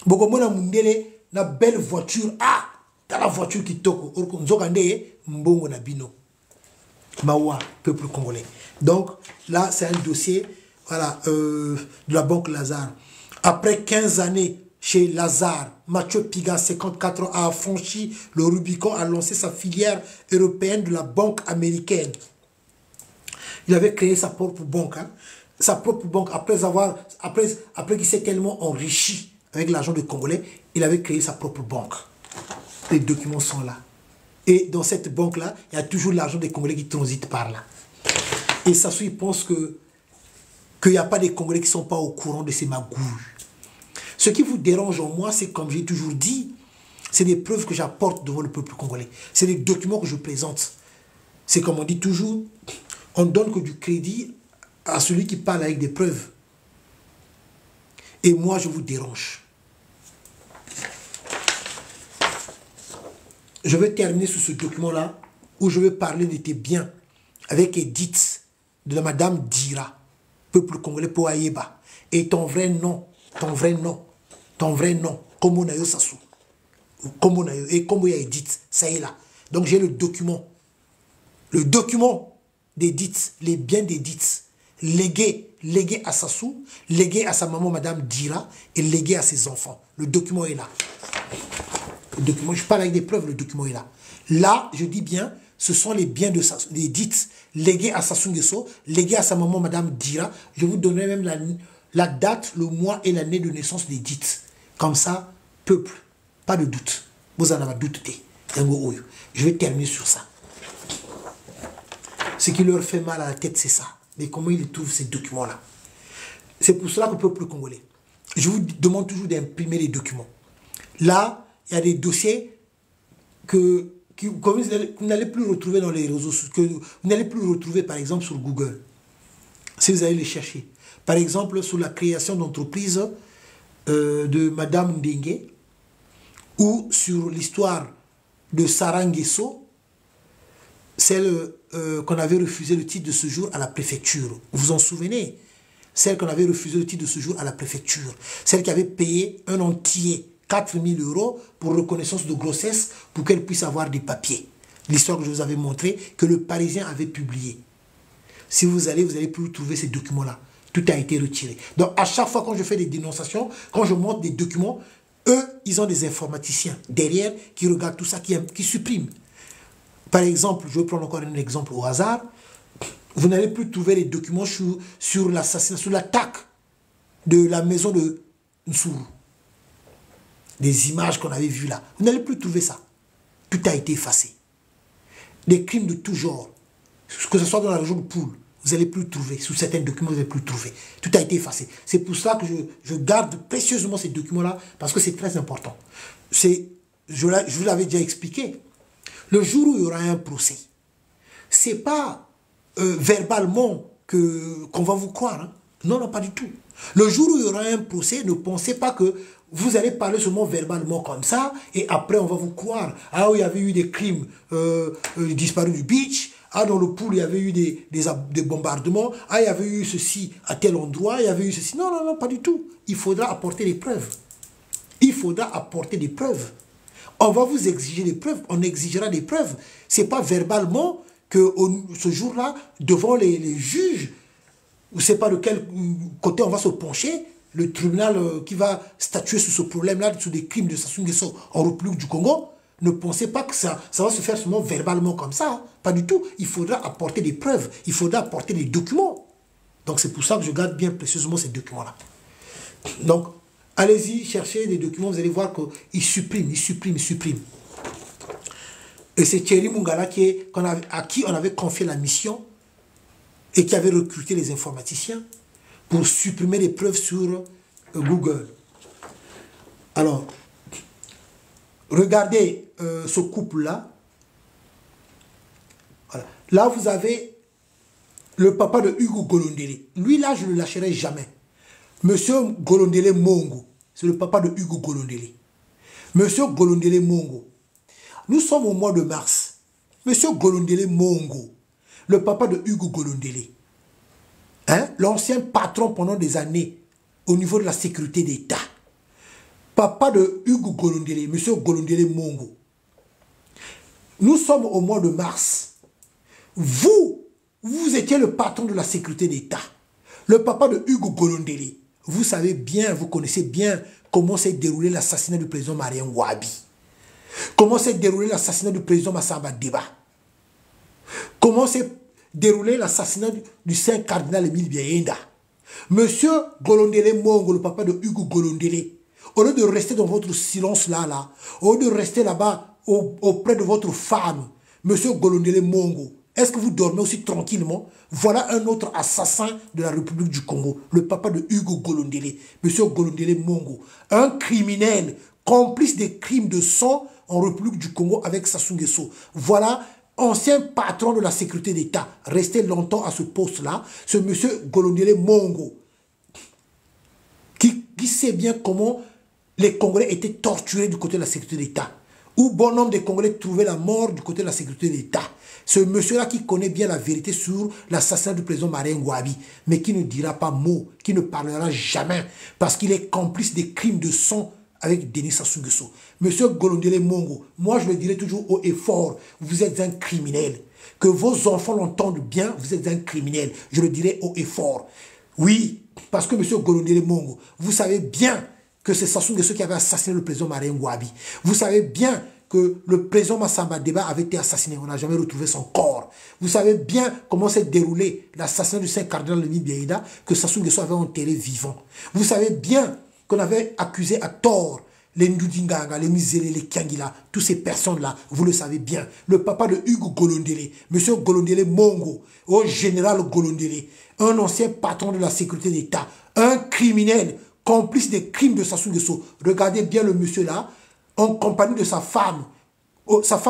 Beaucoup de na belle voiture. Ah! Dans la voiture qui toque. Mbongo na bino. Mawa, peuple congolais. Donc, là, c'est un dossier voilà, de la Banque Lazare. Après 15 années chez Lazare, Mathieu Pigas, 54 ans, a franchi le Rubicon, a lancé sa filière européenne de la banque américaine. Il avait créé sa propre banque. Hein. Sa propre banque, après qu'il s'est tellement enrichi avec l'argent des Congolais, il avait créé sa propre banque. Les documents sont là. Et dans cette banque-là, il y a toujours l'argent des Congolais qui transite par là. Et Sassou, il pense qu'il n'y a pas des Congolais qui ne sont pas au courant de ces magouilles. Ce qui vous dérange en moi, c'est comme j'ai toujours dit, c'est des preuves que j'apporte devant le peuple congolais. C'est des documents que je présente. C'est comme on dit toujours, on ne donne que du crédit à celui qui parle avec des preuves. Et moi, je vous dérange. Je vais terminer sur ce document-là où je vais parler de tes biens avec Edith, de la Madame Dira, peuple congolais pour Aïeba. Et ton vrai nom, Kombo Nayo Sassou. Kombo Nayo, et Kombo ya Edith, ça y est là. Donc j'ai le document d'Edith, les biens d'Edith, légué à Sassou, légué à sa maman Madame Dira et légué à ses enfants. Le document est là. Le document, je parle avec des preuves, le document est là. Là, je dis bien, ce sont les biens d'Edith, légués à Sassou Nguesso, légués à sa maman Madame Dira. Je vous donnerai même la date, le mois et l'année de naissance d'Edith. Comme ça, peuple, pas de doute. Vous en avez douté. Je vais terminer sur ça. Ce qui leur fait mal à la tête, c'est ça. Mais comment ils trouvent ces documents-là? C'est pour cela que le peuple congolais, je vous demande toujours d'imprimer les documents. Là, il y a des dossiers que vous n'allez plus retrouver dans les réseaux sociaux, que vous n'allez plus retrouver par exemple sur Google, si vous allez les chercher. Par exemple, sur la création d'entreprise de Madame Mbengue, ou sur l'histoire de Sarah Nguesso, celle qu'on avait refusé le titre de séjour à la préfecture. Vous vous en souvenez? Celle qu'on avait refusé le titre de séjour à la préfecture. Celle qui avait payé un entier 4 000 € pour reconnaissance de grossesse pour qu'elle puisse avoir des papiers. L'histoire que je vous avais montré, que le Parisien avait publié. Si vous allez plus trouver ces documents-là. Tout a été retiré. Donc, à chaque fois quand je fais des dénonciations, quand je montre des documents, eux, ils ont des informaticiens derrière qui regardent tout ça, qui suppriment. Par exemple, je vais prendre encore un exemple au hasard. Vous n'allez plus trouver les documents sur l'assassinat, sur l'attaque de la maison de Nsuru. Des images qu'on avait vues là. Vous n'allez plus trouver ça. Tout a été effacé. Des crimes de tout genre. Que ce soit dans la région de Poul, vous n'allez plus trouver. Sous certains documents, vous n'allez plus trouver. Tout a été effacé. C'est pour ça que je garde précieusement ces documents-là, parce que c'est très important. Je vous l'avais déjà expliqué. Le jour où il y aura un procès, c'est pas verbalement qu'on va vous croire. Hein. Non, non, pas du tout. Le jour où il y aura un procès, ne pensez pas que vous allez parler seulement verbalement comme ça, et après on va vous croire. Ah oui, il y avait eu des crimes disparus du beach. Ah, dans le pool, il y avait eu des bombardements. Ah, il y avait eu ceci à tel endroit. Il y avait eu ceci. Non, non, non, pas du tout. Il faudra apporter des preuves. Il faudra apporter des preuves. On va vous exiger des preuves. On exigera des preuves. Ce n'est pas verbalement que ce jour-là, devant les juges, ou c'est pas de quel côté on va se pencher, le tribunal qui va statuer sur ce problème-là, sur des crimes de Sassou Nguesso en République du Congo, ne pensez pas que ça va se faire seulement verbalement comme ça. Hein. Pas du tout. Il faudra apporter des preuves. Il faudra apporter des documents. Donc c'est pour ça que je garde bien précieusement ces documents-là. Donc, allez-y, cherchez des documents, vous allez voir qu'ils suppriment, ils suppriment, ils suppriment. Et c'est Thierry Mungala à qui on avait confié la mission et qui avait recruté les informaticiens pour supprimer les preuves sur Google. Alors, regardez ce couple-là. Voilà. Là, vous avez le papa de Hugo Golondélé. Lui, là, je ne le lâcherai jamais. Monsieur Golondélé Mongo, c'est le papa de Hugo Golondélé. Monsieur Golondélé Mongo, nous sommes au mois de mars. Monsieur Golondélé Mongo, le papa de Hugo Golondélé, hein, l'ancien patron pendant des années au niveau de la sécurité d'État. Papa de Hugo Golondélé, monsieur Golondélé Mongo. Nous sommes au mois de mars. Vous étiez le patron de la sécurité d'État. Le papa de Hugo Golondélé. Vous savez bien, vous connaissez bien comment s'est déroulé l'assassinat du président Marien Wabi. Comment s'est déroulé l'assassinat du président Massamba Deba. Comment s'est déroulé l'assassinat du saint cardinal Émile Biaenda. Monsieur Golondélé Mongo, le papa de Hugo Golondélé, au lieu de rester dans votre silence là, au lieu de rester là-bas auprès de votre femme, monsieur Golondélé Mongo, est-ce que vous dormez aussi tranquillement? Voilà un autre assassin de la République du Congo, le papa de Hugo Golondélé, monsieur Golondélé Mongo, un criminel, complice des crimes de sang en République du Congo avec Sassou Nguesso. Voilà, ancien patron de la sécurité d'État, resté longtemps à ce poste-là, ce monsieur Golondélé Mongo, qui sait bien comment les Congolais étaient torturés du côté de la sécurité d'État, où bon nombre de Congolais trouvaient la mort du côté de la sécurité d'État. Ce monsieur-là qui connaît bien la vérité sur l'assassinat du président Marien Ngouabi, mais qui ne dira pas mot, qui ne parlera jamais, parce qu'il est complice des crimes de sang avec Denis Sassou Nguesso. Monsieur Golondélé Mongo, moi je le dirai toujours haut et fort, vous êtes un criminel. Que vos enfants l'entendent bien, vous êtes un criminel. Je le dirai haut et fort. Oui, parce que monsieur Golondélé Mongo, vous savez bien que c'est Sassou Nguesso qui avait assassiné le président Marien Ngouabi. Vous savez bien que le président Massamba Deba avait été assassiné. On n'a jamais retrouvé son corps. Vous savez bien comment s'est déroulé l'assassinat du saint cardinal Émile Biaenda, que Sassou Nguesso avait enterré vivant. Vous savez bien qu'on avait accusé à tort les Ndudinganga, les Misérés, les Kiangila, toutes ces personnes-là, vous le savez bien. Le papa de Hugo Golondélé, monsieur Golondélé Mongo, au général Golondélé, un ancien patron de la sécurité d'État, un criminel, complice des crimes de Sassou Nguesso. Regardez bien le monsieur là, en compagnie de sa femme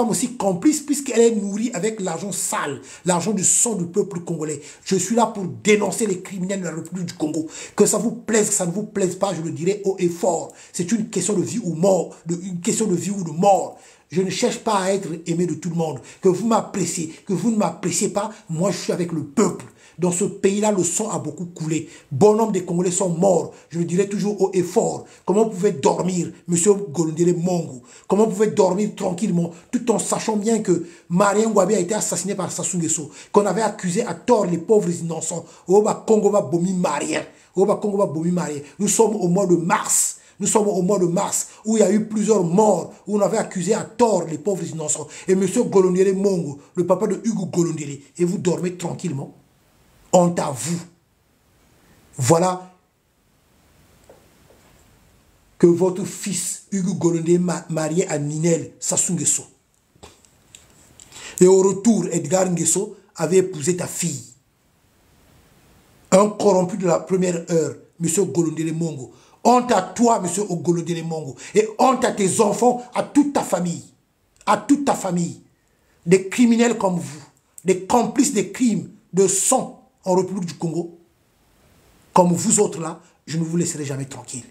aussi complice, puisqu'elle est nourrie avec l'argent sale, l'argent du sang du peuple congolais. Je suis là pour dénoncer les criminels de la République du Congo. Que ça vous plaise, que ça ne vous plaise pas, je le dirai haut et fort. C'est une question de vie ou mort, une question de vie ou de mort. Je ne cherche pas à être aimé de tout le monde. Que vous m'appréciez, que vous ne m'appréciez pas, moi je suis avec le peuple. Dans ce pays-là, le sang a beaucoup coulé. Bon nombre des Congolais sont morts. Je le dirai toujours haut et fort. Comment vous pouvez dormir, monsieur Golondélé Mongo? Comment vous pouvez dormir tranquillement, tout en sachant bien que Marien Ngouabi a été assassiné par Sassou Nguesso, qu'on avait accusé à tort les pauvres innocents. Oba Congo va bomi Marien. Oba Congo va bomi Marien. Nous sommes au mois de mars. Nous sommes au mois de mars où il y a eu plusieurs morts, où on avait accusé à tort les pauvres innocents. Et monsieur Golondélé Mongo, le papa de Hugo Golondélé, et vous dormez tranquillement. Honte à vous. Voilà que votre fils Hugo Golondélé marié à Ninel Sassou Nguesso. Et au retour, Edgar Nguesso avait épousé ta fille. Un corrompu de la première heure, monsieur Golondélé Mongo. Honte à toi, monsieur Golondélé Mongo. Et honte à tes enfants, à toute ta famille. À toute ta famille. Des criminels comme vous. Des complices des crimes de sang en République du Congo, comme vous autres là, je ne vous laisserai jamais tranquille.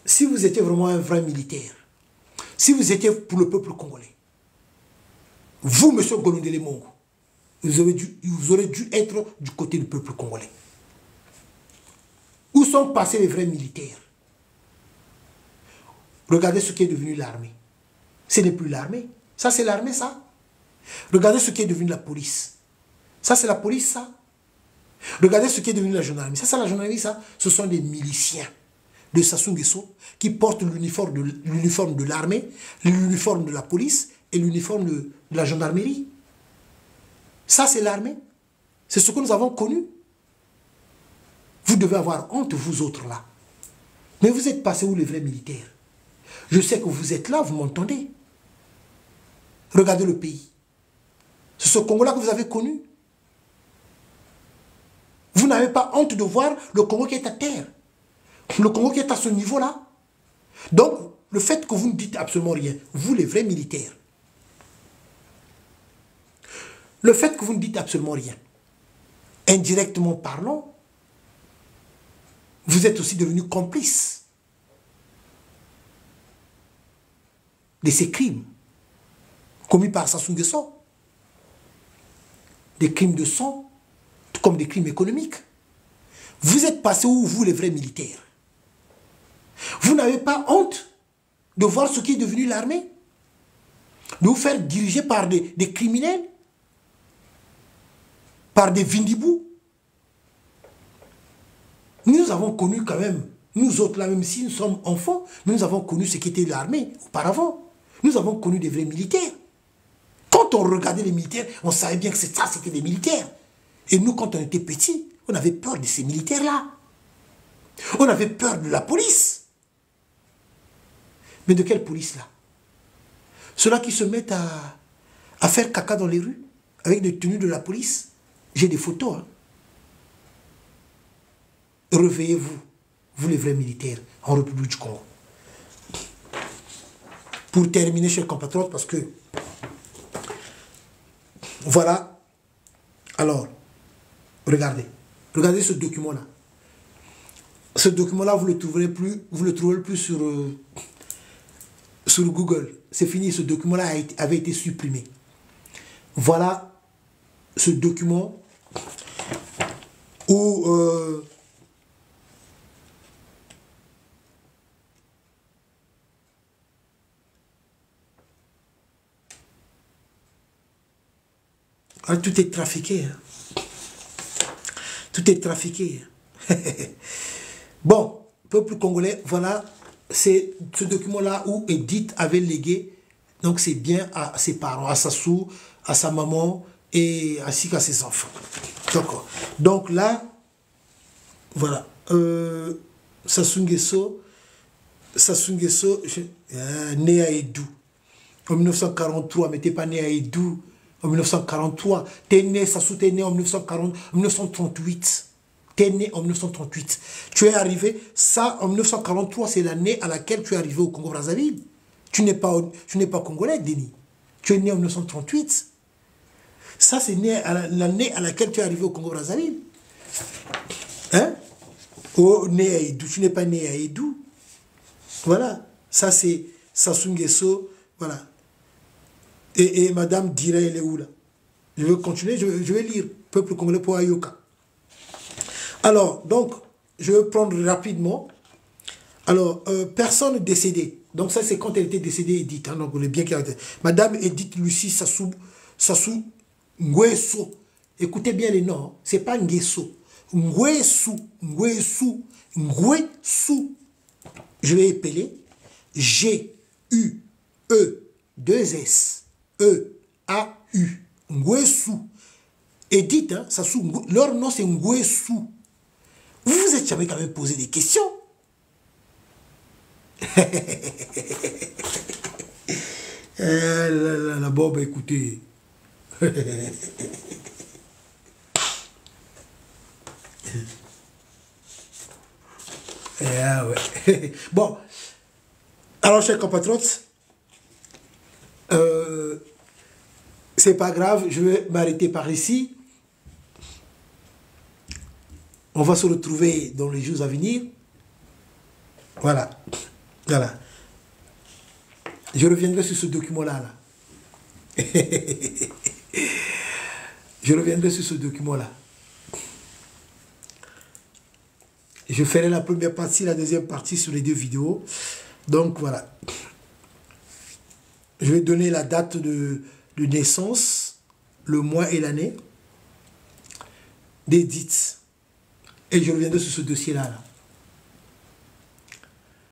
si vous étiez vraiment un vrai militaire, si vous étiez pour le peuple congolais, vous, M. Golondele Mongo, vous aurez dû être du côté du peuple congolais. Où sont passés les vrais militaires? Regardez ce qui est devenu l'armée. Ce n'est plus l'armée. Ça, c'est l'armée, ça. Regardez ce qui est devenu la police. Ça, c'est la police, ça. Regardez ce qui est devenu la gendarmerie. Ça, c'est la gendarmerie, ça. Ce sont des miliciens de Sassou Nguesso qui portent l'uniforme de l'armée, l'uniforme de la police et l'uniforme de la gendarmerie. Ça, c'est l'armée. C'est ce que nous avons connu. Vous devez avoir honte, vous autres, là. Mais vous êtes passés où, les vrais militaires? Je sais que vous êtes là, vous m'entendez. Regardez le pays. C'est ce Congo-là que vous avez connu. Vous n'avez pas honte de voir le Congo qui est à terre. Le Congo qui est à ce niveau-là. Donc, le fait que vous ne dites absolument rien, vous les vrais militaires, le fait que vous ne dites absolument rien, indirectement parlant, vous êtes aussi devenus complices de ces crimes commis par Sassou Nguesso. Des crimes de sang, tout comme des crimes économiques. Vous êtes passés où, vous, les vrais militaires? Vous n'avez pas honte de voir ce qui est devenu l'armée? De vous faire diriger par des criminels? Par des vindibous? Nous avons connu quand même, nous autres là, même si nous sommes enfants, nous avons connu ce qu'était l'armée auparavant. Nous avons connu des vrais militaires. Quand on regardait les militaires, on savait bien que c'était des militaires. Et nous, quand on était petits, on avait peur de ces militaires-là. On avait peur de la police. Mais de quelle police-là? Ceux-là qui se mettent à faire caca dans les rues, avec des tenues de la police. J'ai des photos. Hein. Réveillez-vous, vous les vrais militaires, en République du Congo. Pour terminer, chers compatriotes, parce que voilà. Alors, regardez ce document-là. Ce document-là, vous le trouverez plus sur Google. C'est fini, ce document-là avait été supprimé. Voilà ce document où tout est trafiqué. Hein. Tout est trafiqué. Bon, peuple congolais, voilà, c'est ce document-là où Edith avait légué, donc c'est bien à ses parents, à Sassou, à sa maman et ainsi qu'à ses enfants. D'accord. Donc là, voilà, Sassou Nguesso, né à Edou. En 1943, mais t'es pas né à Edou. En 1943, t'es né, Sassou, t'es né en 1938. T'es né en 1938. Tu es arrivé, ça, en 1943, c'est l'année à laquelle tu es arrivé au Congo-Brazzaville. Tu n'es pas congolais, Denis. Tu es né en 1938. Ça, c'est l'année à laquelle tu es arrivé au Congo-Brazzaville. Hein? Oh, né à Edou. Tu n'es pas né à Edou. Voilà. Ça, c'est Sassou Nguesso. Voilà. Et Madame Dirait, elle est où là? Je vais continuer, je vais lire. Peuple congolais pour Ayoka. Alors, donc, je vais prendre rapidement. Alors, personne décédée. Donc ça, c'est quand elle était décédée, Edith. Hein, donc, on est bien clair. Madame Edith Lucie Sassou Nguesso. Écoutez bien les noms. Hein. C'est pas Nguesso. Nguesso. Je vais épeler. G-U-E-2-S-E-A-U. Nguesso. Edith, hein, Sassou, leur nom c'est Nguesso. Vous vous êtes jamais quand même posé des questions? Bon, bah écoutez. Ouais. Bon, alors chers compatriotes, c'est pas grave, je vais m'arrêter par ici. On va se retrouver dans les jours à venir. Voilà. Voilà. Je reviendrai sur ce document-là. Là. Je reviendrai sur ce document-là. Je ferai la première partie, la deuxième partie sur les deux vidéos. Donc voilà. Je vais donner la date de naissance, le mois et l'année d'Edith. Et je reviendrai sur ce dossier-là. Là.